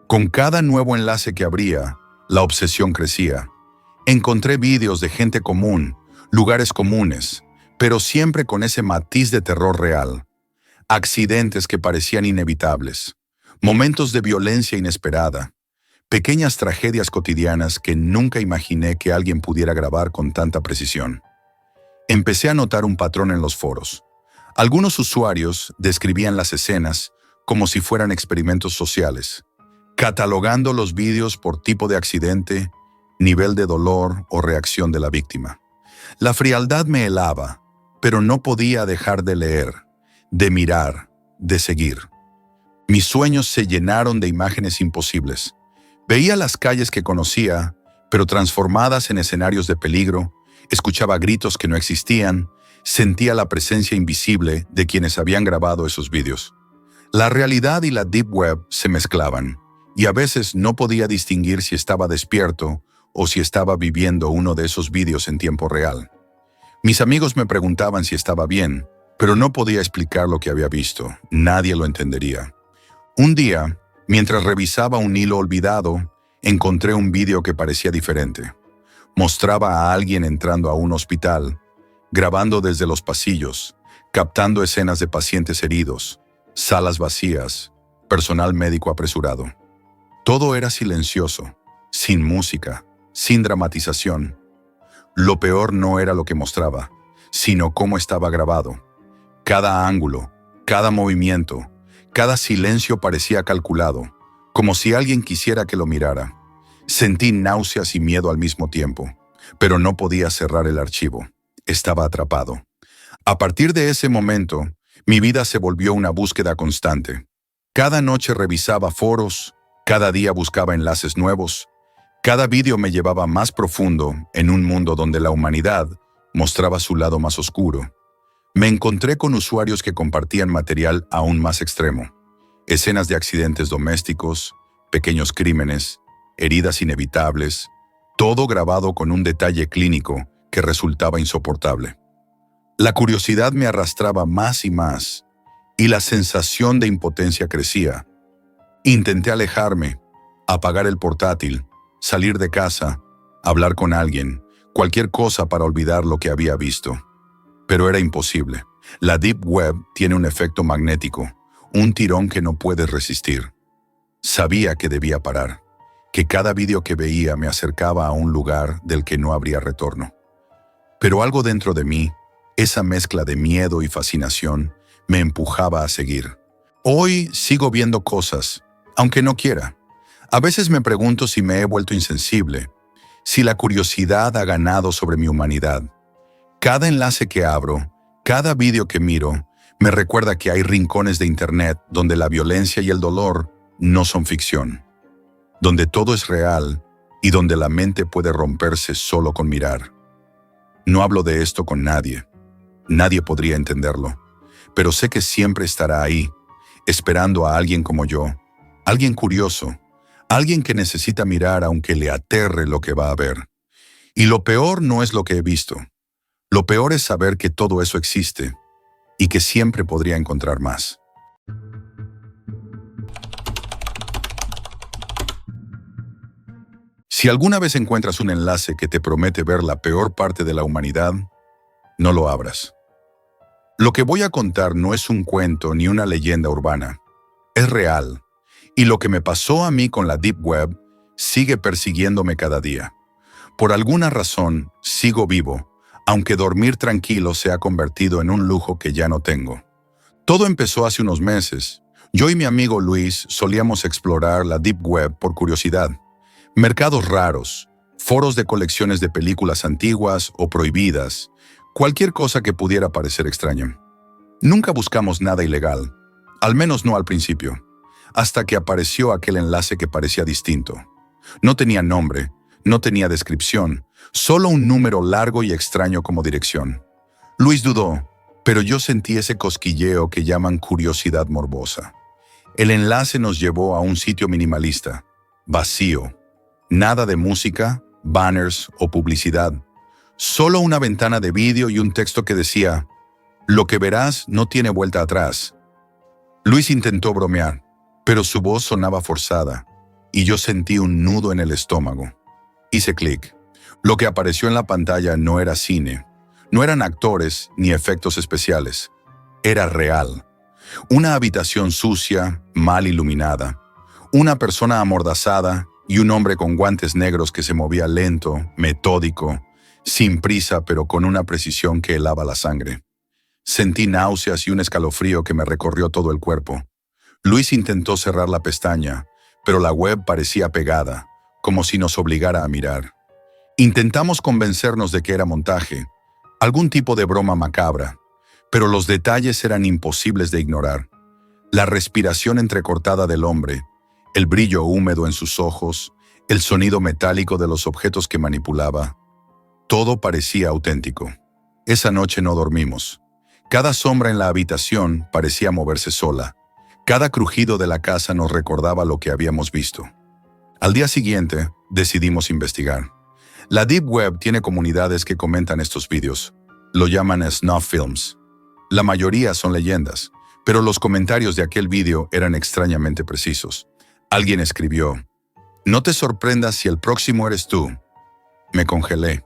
Con cada nuevo enlace que abría, la obsesión crecía. Encontré vídeos de gente común, lugares comunes, pero siempre con ese matiz de terror real. Accidentes que parecían inevitables, momentos de violencia inesperada, pequeñas tragedias cotidianas que nunca imaginé que alguien pudiera grabar con tanta precisión. Empecé a notar un patrón en los foros. Algunos usuarios describían las escenas como si fueran experimentos sociales, catalogando los vídeos por tipo de accidente, nivel de dolor o reacción de la víctima. La frialdad me helaba, pero no podía dejar de leer, de mirar, de seguir. Mis sueños se llenaron de imágenes imposibles. Veía las calles que conocía, pero transformadas en escenarios de peligro, escuchaba gritos que no existían, sentía la presencia invisible de quienes habían grabado esos vídeos. La realidad y la Deep Web se mezclaban, y a veces no podía distinguir si estaba despierto o si estaba viviendo uno de esos vídeos en tiempo real. Mis amigos me preguntaban si estaba bien, pero no podía explicar lo que había visto. Nadie lo entendería. Un día, mientras revisaba un hilo olvidado, encontré un vídeo que parecía diferente. Mostraba a alguien entrando a un hospital, grabando desde los pasillos, captando escenas de pacientes heridos, salas vacías, personal médico apresurado. Todo era silencioso, sin música, sin dramatización. Lo peor no era lo que mostraba, sino cómo estaba grabado. Cada ángulo, cada movimiento, cada silencio parecía calculado, como si alguien quisiera que lo mirara. Sentí náuseas y miedo al mismo tiempo, pero no podía cerrar el archivo. Estaba atrapado. A partir de ese momento, mi vida se volvió una búsqueda constante. Cada noche revisaba foros, cada día buscaba enlaces nuevos. Cada vídeo me llevaba más profundo en un mundo donde la humanidad mostraba su lado más oscuro. Me encontré con usuarios que compartían material aún más extremo. Escenas de accidentes domésticos, pequeños crímenes, heridas inevitables, todo grabado con un detalle clínico que resultaba insoportable. La curiosidad me arrastraba más y más, y la sensación de impotencia crecía. Intenté alejarme, apagar el portátil, salir de casa, hablar con alguien, cualquier cosa para olvidar lo que había visto. Pero era imposible. La Deep Web tiene un efecto magnético, un tirón que no puedes resistir. Sabía que debía parar, que cada vídeo que veía me acercaba a un lugar del que no habría retorno. Pero algo dentro de mí, esa mezcla de miedo y fascinación, me empujaba a seguir. Hoy sigo viendo cosas, aunque no quiera. A veces me pregunto si me he vuelto insensible, si la curiosidad ha ganado sobre mi humanidad. Cada enlace que abro, cada vídeo que miro, me recuerda que hay rincones de Internet donde la violencia y el dolor no son ficción, donde todo es real y donde la mente puede romperse solo con mirar. No hablo de esto con nadie. Nadie podría entenderlo, pero sé que siempre estará ahí, esperando a alguien como yo, alguien curioso, alguien que necesita mirar aunque le aterre lo que va a ver. Y lo peor no es lo que he visto. Lo peor es saber que todo eso existe y que siempre podría encontrar más. Si alguna vez encuentras un enlace que te promete ver la peor parte de la humanidad, no lo abras. Lo que voy a contar no es un cuento ni una leyenda urbana. Es real, Y lo que me pasó a mí con la Deep Web sigue persiguiéndome cada día. Por alguna razón, sigo vivo, aunque dormir tranquilo se ha convertido en un lujo que ya no tengo. Todo empezó hace unos meses. Yo y mi amigo Luis solíamos explorar la Deep Web por curiosidad. Mercados raros, foros de colecciones de películas antiguas o prohibidas, cualquier cosa que pudiera parecer extraña. Nunca buscamos nada ilegal, al menos no al principio, hasta que apareció aquel enlace que parecía distinto. No tenía nombre, no tenía descripción, solo un número largo y extraño como dirección. Luis dudó, pero yo sentí ese cosquilleo que llaman curiosidad morbosa. El enlace nos llevó a un sitio minimalista, vacío. Nada de música, banners o publicidad. Solo una ventana de vídeo y un texto que decía: "Lo que verás no tiene vuelta atrás". Luis intentó bromear, pero su voz sonaba forzada, y yo sentí un nudo en el estómago. Hice clic. Lo que apareció en la pantalla no era cine, no eran actores ni efectos especiales. Era real. Una habitación sucia, mal iluminada. Una persona amordazada y un hombre con guantes negros que se movía lento, metódico, sin prisa pero con una precisión que helaba la sangre. Sentí náuseas y un escalofrío que me recorrió todo el cuerpo. Luis intentó cerrar la pestaña, pero la web parecía pegada, como si nos obligara a mirar. Intentamos convencernos de que era montaje, algún tipo de broma macabra, pero los detalles eran imposibles de ignorar. La respiración entrecortada del hombre, el brillo húmedo en sus ojos, el sonido metálico de los objetos que manipulaba. Todo parecía auténtico. Esa noche no dormimos. Cada sombra en la habitación parecía moverse sola. Cada crujido de la casa nos recordaba lo que habíamos visto. Al día siguiente, decidimos investigar. La Deep Web tiene comunidades que comentan estos vídeos. Lo llaman snuff films. La mayoría son leyendas, pero los comentarios de aquel vídeo eran extrañamente precisos. Alguien escribió: "No te sorprendas si el próximo eres tú". Me congelé.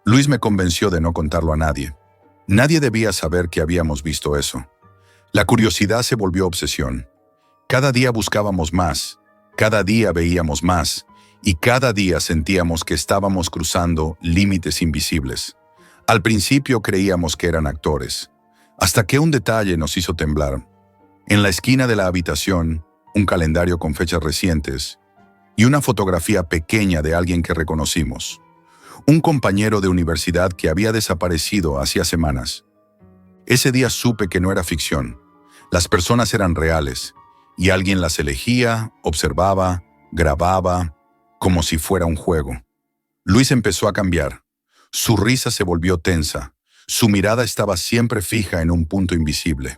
Luis me convenció de no contarlo a nadie. Nadie debía saber que habíamos visto eso. La curiosidad se volvió obsesión. Cada día buscábamos más, cada día veíamos más, y cada día sentíamos que estábamos cruzando límites invisibles. Al principio creíamos que eran actores, hasta que un detalle nos hizo temblar. En la esquina de la habitación, un calendario con fechas recientes y una fotografía pequeña de alguien que reconocimos. Un compañero de universidad que había desaparecido hacía semanas. Ese día supe que no era ficción. Las personas eran reales, y alguien las elegía, observaba, grababa, como si fuera un juego. Luis empezó a cambiar. Su risa se volvió tensa. Su mirada estaba siempre fija en un punto invisible.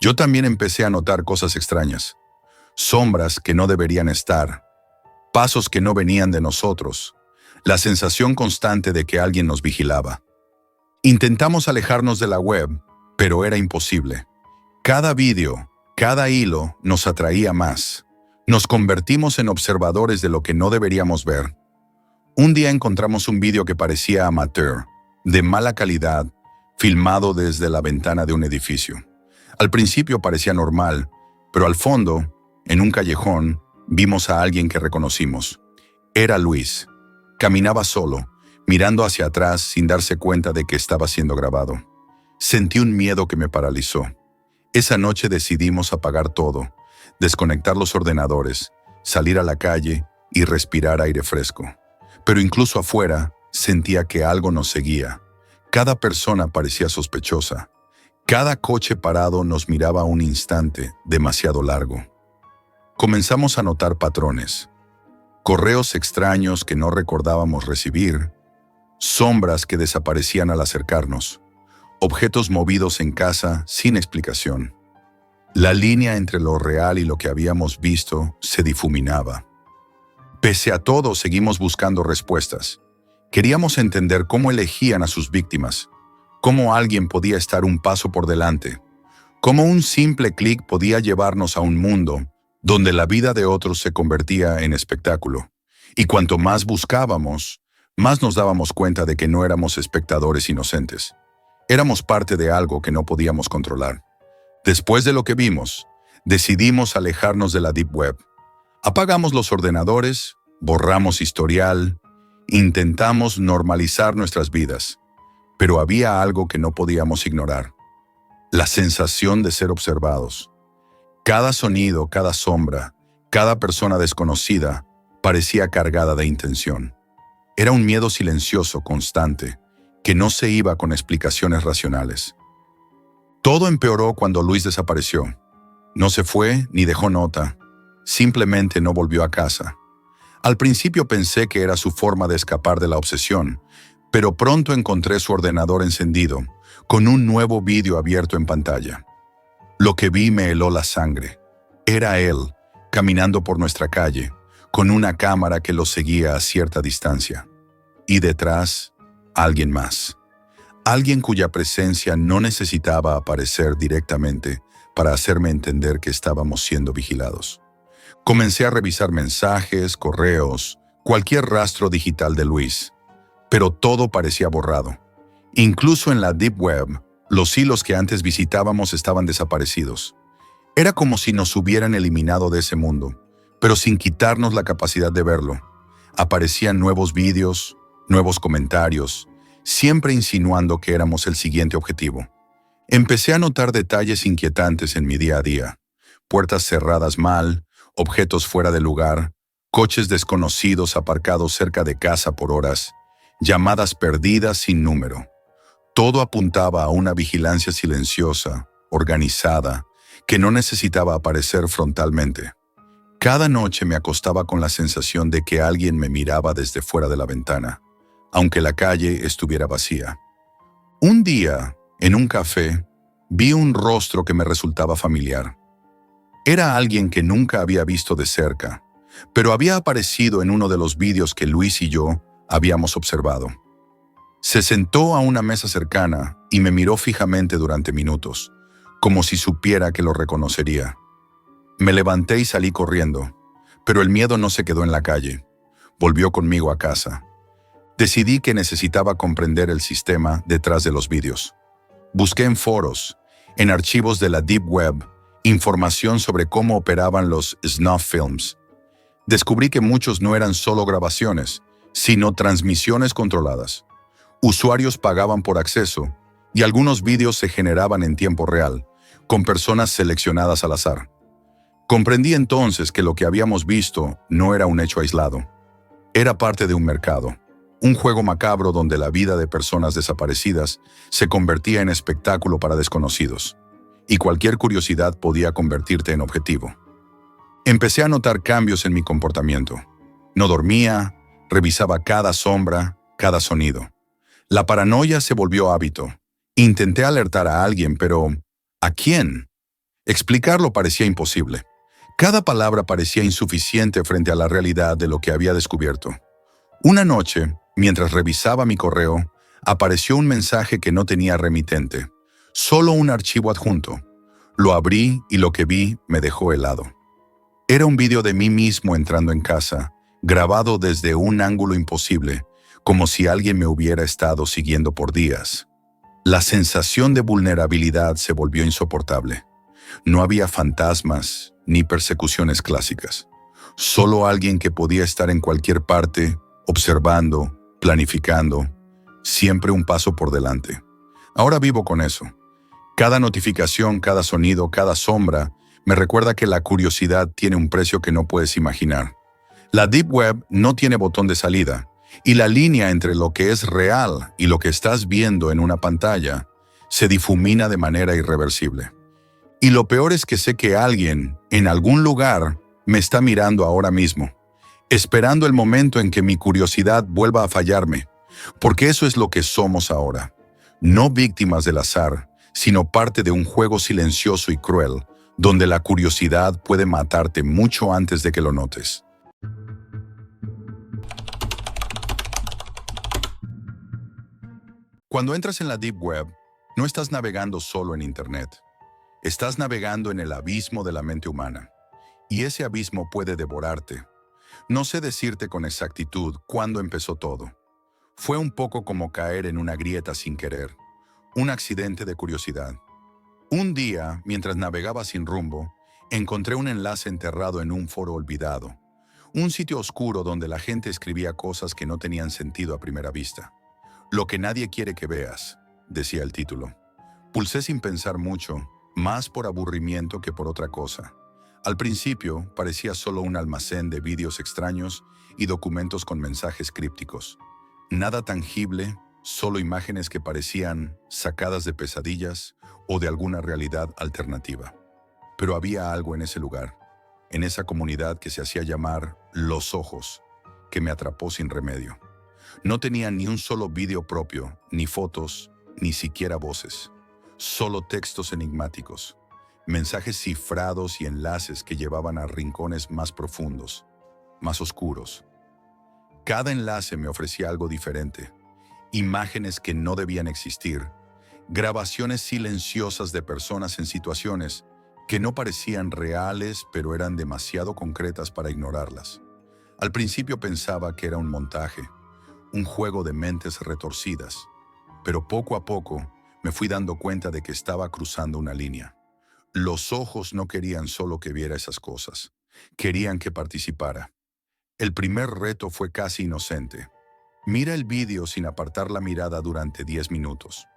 Yo también empecé a notar cosas extrañas. Sombras que no deberían estar. Pasos que no venían de nosotros. La sensación constante de que alguien nos vigilaba. Intentamos alejarnos de la web, pero era imposible. Cada vídeo, cada hilo nos atraía más. Nos convertimos en observadores de lo que no deberíamos ver. Un día encontramos un vídeo que parecía amateur, de mala calidad, filmado desde la ventana de un edificio. Al principio parecía normal, pero al fondo, en un callejón, vimos a alguien que reconocimos. Era Luis. Caminaba solo, mirando hacia atrás sin darse cuenta de que estaba siendo grabado. Sentí un miedo que me paralizó. Esa noche decidimos apagar todo, desconectar los ordenadores, salir a la calle y respirar aire fresco. Pero incluso afuera, sentía que algo nos seguía. Cada persona parecía sospechosa. Cada coche parado nos miraba un instante demasiado largo. Comenzamos a notar patrones. Correos extraños que no recordábamos recibir. Sombras que desaparecían al acercarnos. Objetos movidos en casa sin explicación. La línea entre lo real y lo que habíamos visto se difuminaba. Pese a todo, seguimos buscando respuestas. Queríamos entender cómo elegían a sus víctimas, cómo alguien podía estar un paso por delante, cómo un simple clic podía llevarnos a un mundo donde la vida de otros se convertía en espectáculo. Y cuanto más buscábamos, más nos dábamos cuenta de que no éramos espectadores inocentes. Éramos parte de algo que no podíamos controlar. Después de lo que vimos, decidimos alejarnos de la Deep Web. Apagamos los ordenadores, borramos historial, intentamos normalizar nuestras vidas, pero había algo que no podíamos ignorar: la sensación de ser observados. Cada sonido, cada sombra, cada persona desconocida parecía cargada de intención. Era un miedo silencioso, constante, que no se iba con explicaciones racionales. Todo empeoró cuando Luis desapareció. No se fue ni dejó nota, simplemente no volvió a casa. Al principio pensé que era su forma de escapar de la obsesión, pero pronto encontré su ordenador encendido, con un nuevo vídeo abierto en pantalla. Lo que vi me heló la sangre. Era él, caminando por nuestra calle, con una cámara que lo seguía a cierta distancia. Y detrás, alguien más. Alguien cuya presencia no necesitaba aparecer directamente para hacerme entender que estábamos siendo vigilados. Comencé a revisar mensajes, correos, cualquier rastro digital de Luis, pero todo parecía borrado. Incluso en la Deep Web, los hilos que antes visitábamos estaban desaparecidos. Era como si nos hubieran eliminado de ese mundo, pero sin quitarnos la capacidad de verlo. Aparecían nuevos vídeos, nuevos comentarios, siempre insinuando que éramos el siguiente objetivo. Empecé a notar detalles inquietantes en mi día a día: puertas cerradas mal, objetos fuera de lugar, coches desconocidos aparcados cerca de casa por horas, llamadas perdidas sin número. Todo apuntaba a una vigilancia silenciosa, organizada, que no necesitaba aparecer frontalmente. Cada noche me acostaba con la sensación de que alguien me miraba desde fuera de la ventana, aunque la calle estuviera vacía. Un día, en un café, vi un rostro que me resultaba familiar. Era alguien que nunca había visto de cerca, pero había aparecido en uno de los vídeos que Luis y yo habíamos observado. Se sentó a una mesa cercana y me miró fijamente durante minutos, como si supiera que lo reconocería. Me levanté y salí corriendo, pero el miedo no se quedó en la calle. Volvió conmigo a casa. Decidí que necesitaba comprender el sistema detrás de los vídeos. Busqué en foros, en archivos de la Deep Web, información sobre cómo operaban los snuff films. Descubrí que muchos no eran solo grabaciones, sino transmisiones controladas. Usuarios pagaban por acceso y algunos vídeos se generaban en tiempo real, con personas seleccionadas al azar. Comprendí entonces que lo que habíamos visto no era un hecho aislado. Era parte de un mercado, un juego macabro donde la vida de personas desaparecidas se convertía en espectáculo para desconocidos, y cualquier curiosidad podía convertirte en objetivo. Empecé a notar cambios en mi comportamiento. No dormía, revisaba cada sombra, cada sonido. La paranoia se volvió hábito. Intenté alertar a alguien, pero ¿a quién? Explicarlo parecía imposible. Cada palabra parecía insuficiente frente a la realidad de lo que había descubierto. Una noche, mientras revisaba mi correo, apareció un mensaje que no tenía remitente, solo un archivo adjunto. Lo abrí y lo que vi me dejó helado. Era un vídeo de mí mismo entrando en casa, grabado desde un ángulo imposible, como si alguien me hubiera estado siguiendo por días. La sensación de vulnerabilidad se volvió insoportable. No había fantasmas ni persecuciones clásicas. Solo alguien que podía estar en cualquier parte, observando, planificando, siempre un paso por delante. Ahora vivo con eso. Cada notificación, cada sonido, cada sombra me recuerda que la curiosidad tiene un precio que no puedes imaginar. La Deep Web no tiene botón de salida, y la línea entre lo que es real y lo que estás viendo en una pantalla se difumina de manera irreversible. Y lo peor es que sé que alguien, en algún lugar, me está mirando ahora mismo, esperando el momento en que mi curiosidad vuelva a fallarme, porque eso es lo que somos ahora. No víctimas del azar, sino parte de un juego silencioso y cruel, donde la curiosidad puede matarte mucho antes de que lo notes. Cuando entras en la Deep Web, no estás navegando solo en Internet. Estás navegando en el abismo de la mente humana. Y ese abismo puede devorarte. No sé decirte con exactitud cuándo empezó todo. Fue un poco como caer en una grieta sin querer. Un accidente de curiosidad. Un día, mientras navegaba sin rumbo, Encontré un enlace enterrado en un foro olvidado, un sitio oscuro donde la gente escribía cosas que no tenían sentido a primera vista. Lo que nadie quiere que veas, decía el título. Pulsé sin pensar mucho, más por aburrimiento que por otra cosa. Al principio parecía solo un almacén de vídeos extraños y documentos con mensajes crípticos. Nada tangible, solo imágenes que parecían sacadas de pesadillas o de alguna realidad alternativa. Pero había algo en ese lugar, en esa comunidad que se hacía llamar Los Ojos, que me atrapó sin remedio. No tenía ni un solo vídeo propio, ni fotos, ni siquiera voces. Solo textos enigmáticos, mensajes cifrados y enlaces que llevaban a rincones más profundos, más oscuros. Cada enlace me ofrecía algo diferente, imágenes que no debían existir, grabaciones silenciosas de personas en situaciones que no parecían reales pero eran demasiado concretas para ignorarlas. Al principio pensaba que era un montaje, un juego de mentes retorcidas, pero poco a poco me fui dando cuenta de que estaba cruzando una línea. Los ojos no querían solo que viera esas cosas, querían que participara. El primer reto fue casi inocente. Mira el vídeo sin apartar la mirada durante 10 minutos.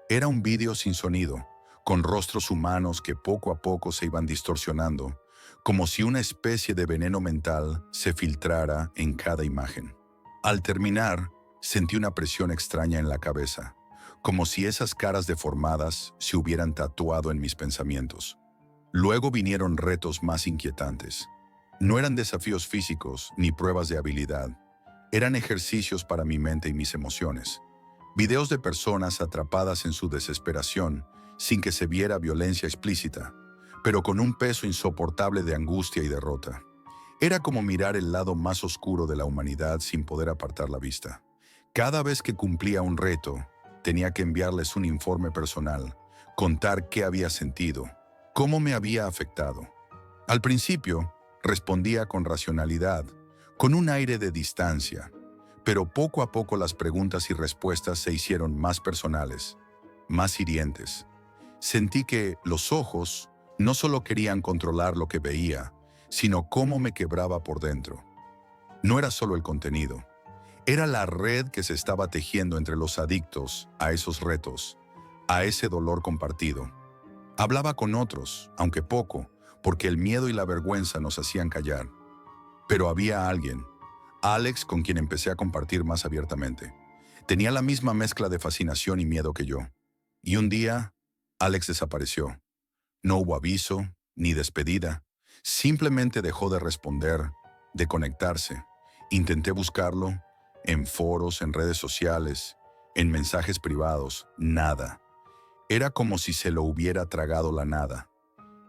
Era un vídeo sin sonido, con rostros humanos que poco a poco se iban distorsionando, como si una especie de veneno mental se filtrara en cada imagen. Al terminar, sentí una presión extraña en la cabeza, como si esas caras deformadas se hubieran tatuado en mis pensamientos. Luego vinieron retos más inquietantes. No eran desafíos físicos ni pruebas de habilidad. Eran ejercicios para mi mente y mis emociones. Videos de personas atrapadas en su desesperación, sin que se viera violencia explícita, pero con un peso insoportable de angustia y derrota. Era como mirar el lado más oscuro de la humanidad sin poder apartar la vista. Cada vez que cumplía un reto, tenía que enviarles un informe personal, contar qué había sentido, cómo me había afectado. Al principio, respondía con racionalidad, con un aire de distancia, pero poco a poco las preguntas y respuestas se hicieron más personales, más hirientes. Sentí que los ojos no solo querían controlar lo que veía, sino cómo me quebraba por dentro. No era solo el contenido, era la red que se estaba tejiendo entre los adictos a esos retos, a ese dolor compartido. Hablaba con otros, aunque poco, porque el miedo y la vergüenza nos hacían callar. Pero había alguien, Alex, con quien empecé a compartir más abiertamente. Tenía la misma mezcla de fascinación y miedo que yo. Y un día, Alex desapareció. No hubo aviso, ni despedida. Simplemente dejó de responder, de conectarse. Intenté buscarlo, en foros, en redes sociales, en mensajes privados, nada. Era como si se lo hubiera tragado la nada.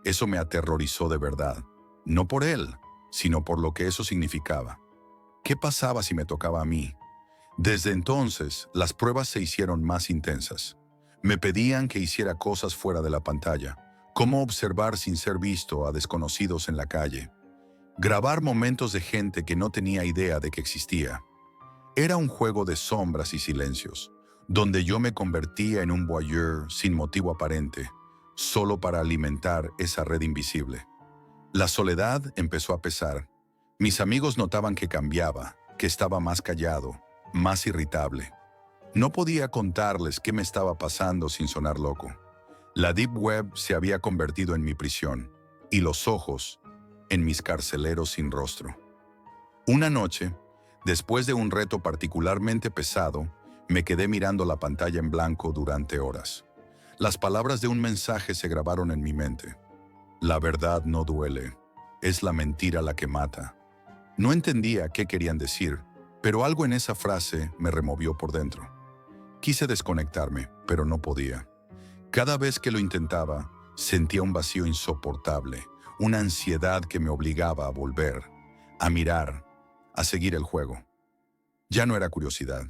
Eso me aterrorizó de verdad. No por él, sino por lo que eso significaba. ¿Qué pasaba si me tocaba a mí? Desde entonces, las pruebas se hicieron más intensas. Me pedían que hiciera cosas fuera de la pantalla, como observar sin ser visto a desconocidos en la calle, grabar momentos de gente que no tenía idea de que existía. Era un juego de sombras y silencios, donde yo me convertía en un voyeur sin motivo aparente, solo para alimentar esa red invisible. La soledad empezó a pesar. Mis amigos notaban que cambiaba, que estaba más callado, más irritable. No podía contarles qué me estaba pasando sin sonar loco. La Deep Web se había convertido en mi prisión, y los ojos en mis carceleros sin rostro. Una noche, después de un reto particularmente pesado, me quedé mirando la pantalla en blanco durante horas. Las palabras de un mensaje se grabaron en mi mente. La verdad no duele, es la mentira la que mata. No entendía qué querían decir, pero algo en esa frase me removió por dentro. Quise desconectarme, pero no podía. Cada vez que lo intentaba, sentía un vacío insoportable, una ansiedad que me obligaba a volver, a mirar, a seguir el juego. Ya no era curiosidad,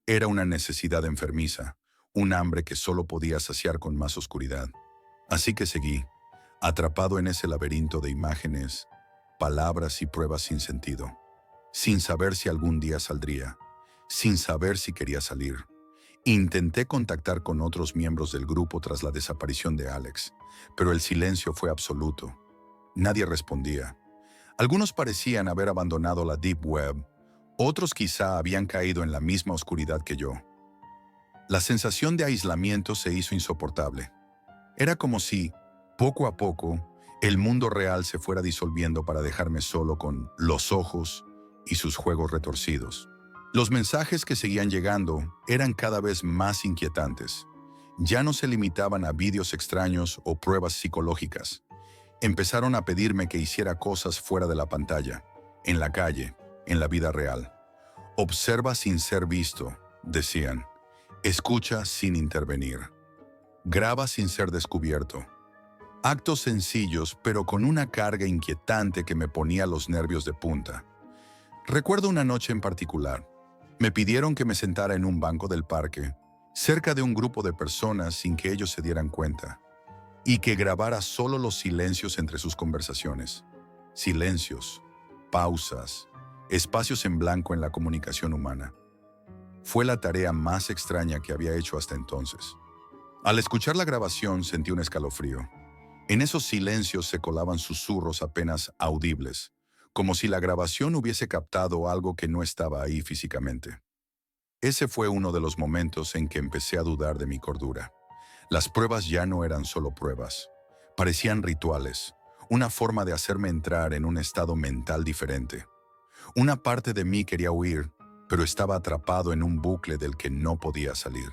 era una necesidad enfermiza, un hambre que solo podía saciar con más oscuridad. Así que seguí, atrapado en ese laberinto de imágenes, palabras y pruebas sin sentido, sin saber si algún día saldría, sin saber si quería salir. Intenté contactar con otros miembros del grupo tras la desaparición de Alex, pero el silencio fue absoluto. Nadie respondía. Algunos parecían haber abandonado la Deep Web, otros quizá habían caído en la misma oscuridad que yo. La sensación de aislamiento se hizo insoportable. Era como si, poco a poco, el mundo real se fuera disolviendo para dejarme solo con los ojos y sus juegos retorcidos. Los mensajes que seguían llegando eran cada vez más inquietantes. Ya no se limitaban a vídeos extraños o pruebas psicológicas. Empezaron a pedirme que hiciera cosas fuera de la pantalla, en la calle, en la vida real. Observa sin ser visto, decían. Escucha sin intervenir. Graba sin ser descubierto. Actos sencillos, pero con una carga inquietante que me ponía los nervios de punta. Recuerdo una noche en particular. Me pidieron que me sentara en un banco del parque, cerca de un grupo de personas sin que ellos se dieran cuenta, y que grabara solo los silencios entre sus conversaciones. Silencios, pausas, espacios en blanco en la comunicación humana. Fue la tarea más extraña que había hecho hasta entonces. Al escuchar la grabación sentí un escalofrío. En esos silencios se colaban susurros apenas audibles, como si la grabación hubiese captado algo que no estaba ahí físicamente. Ese fue uno de los momentos en que empecé a dudar de mi cordura. Las pruebas ya no eran solo pruebas. Parecían rituales, una forma de hacerme entrar en un estado mental diferente. Una parte de mí quería huir, pero estaba atrapado en un bucle del que no podía salir.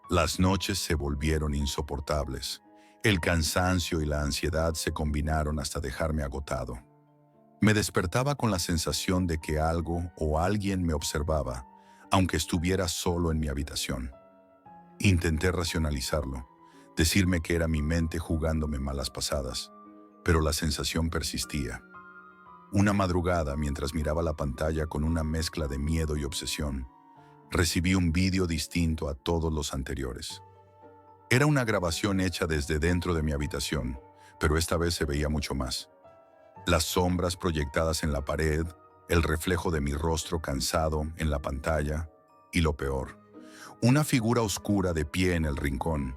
Las noches se volvieron insoportables. El cansancio y la ansiedad se combinaron hasta dejarme agotado. Me despertaba con la sensación de que algo o alguien me observaba, aunque estuviera solo en mi habitación. Intenté racionalizarlo, decirme que era mi mente jugándome malas pasadas, pero la sensación persistía. Una madrugada, mientras miraba la pantalla con una mezcla de miedo y obsesión, recibí un vídeo distinto a todos los anteriores. Era una grabación hecha desde dentro de mi habitación, pero esta vez se veía mucho más. Las sombras proyectadas en la pared, el reflejo de mi rostro cansado en la pantalla, y lo peor, una figura oscura de pie en el rincón,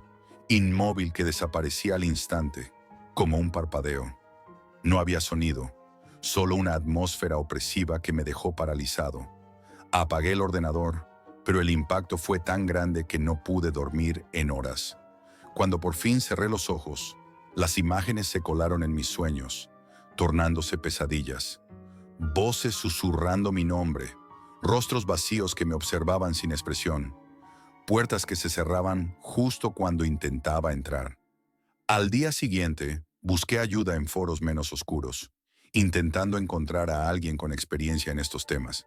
inmóvil que desaparecía al instante, como un parpadeo. No había sonido, solo una atmósfera opresiva que me dejó paralizado. Apagué el ordenador, pero el impacto fue tan grande que no pude dormir en horas. Cuando por fin cerré los ojos, las imágenes se colaron en mis sueños, tornándose pesadillas. Voces susurrando mi nombre, rostros vacíos que me observaban sin expresión, puertas que se cerraban justo cuando intentaba entrar. Al día siguiente, busqué ayuda en foros menos oscuros, intentando encontrar a alguien con experiencia en estos temas.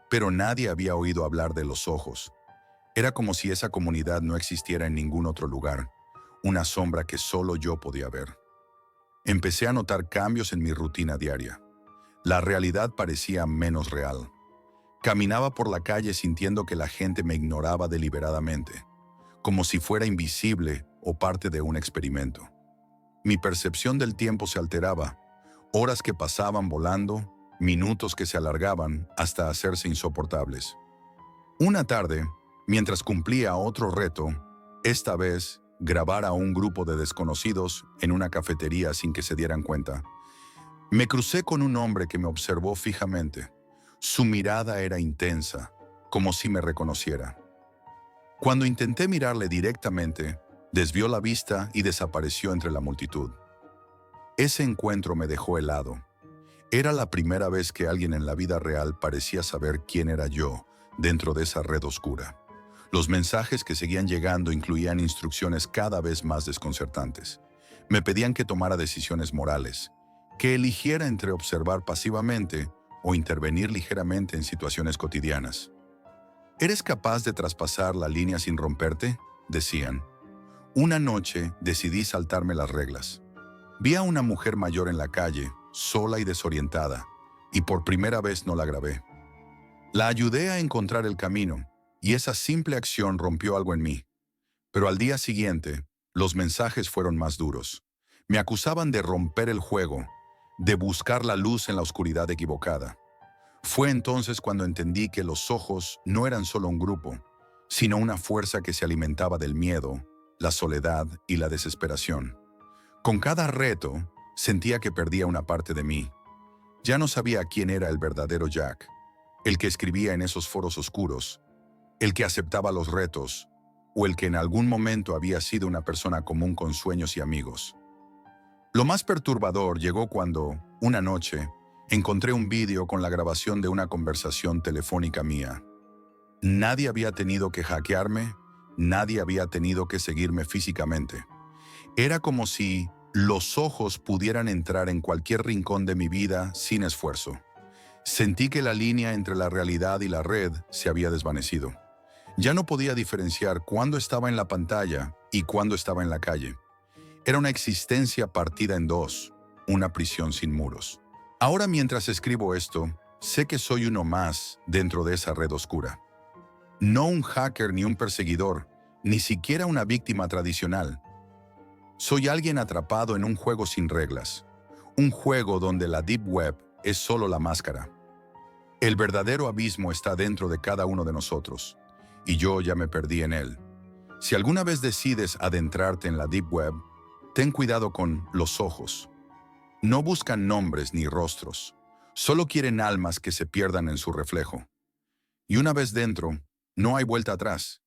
Pero nadie había oído hablar de los ojos. Era como si esa comunidad no existiera en ningún otro lugar, una sombra que solo yo podía ver. Empecé a notar cambios en mi rutina diaria. La realidad parecía menos real. Caminaba por la calle sintiendo que la gente me ignoraba deliberadamente, como si fuera invisible o parte de un experimento. Mi percepción del tiempo se alteraba, horas que pasaban volando, minutos que se alargaban hasta hacerse insoportables. Una tarde, mientras cumplía otro reto, esta vez grabar a un grupo de desconocidos en una cafetería sin que se dieran cuenta, me crucé con un hombre que me observó fijamente. Su mirada era intensa, como si me reconociera. Cuando intenté mirarle directamente, desvió la vista y desapareció entre la multitud. Ese encuentro me dejó helado. Era la primera vez que alguien en la vida real parecía saber quién era yo dentro de esa red oscura. Los mensajes que seguían llegando incluían instrucciones cada vez más desconcertantes. Me pedían que tomara decisiones morales, que eligiera entre observar pasivamente o intervenir ligeramente en situaciones cotidianas. ¿Eres capaz de traspasar la línea sin romperte?, decían. Una noche decidí saltarme las reglas. Vi a una mujer mayor en la calle, sola y desorientada, y por primera vez no la grabé. La ayudé a encontrar el camino, y esa simple acción rompió algo en mí. Pero al día siguiente, los mensajes fueron más duros. Me acusaban de romper el juego, de buscar la luz en la oscuridad equivocada. Fue entonces cuando entendí que los ojos no eran solo un grupo, sino una fuerza que se alimentaba del miedo, la soledad y la desesperación. Con cada reto, Sentía que perdía una parte de mí. Ya no sabía quién era el verdadero Jack, el que escribía en esos foros oscuros, el que aceptaba los retos, o el que en algún momento había sido una persona común con sueños y amigos. Lo más perturbador llegó cuando, una noche, encontré un vídeo con la grabación de una conversación telefónica mía. Nadie había tenido que hackearme, nadie había tenido que seguirme físicamente. Era como si los ojos pudieran entrar en cualquier rincón de mi vida sin esfuerzo. Sentí que la línea entre la realidad y la red se había desvanecido. Ya no podía diferenciar cuándo estaba en la pantalla y cuándo estaba en la calle. Era una existencia partida en dos, una prisión sin muros. Ahora, mientras escribo esto, sé que soy uno más dentro de esa red oscura. No un hacker ni un perseguidor, ni siquiera una víctima tradicional. Soy alguien atrapado en un juego sin reglas, un juego donde la Deep Web es solo la máscara. El verdadero abismo está dentro de cada uno de nosotros, y yo ya me perdí en él. Si alguna vez decides adentrarte en la Deep Web, ten cuidado con los ojos. No buscan nombres ni rostros, solo quieren almas que se pierdan en su reflejo. Y una vez dentro, no hay vuelta atrás.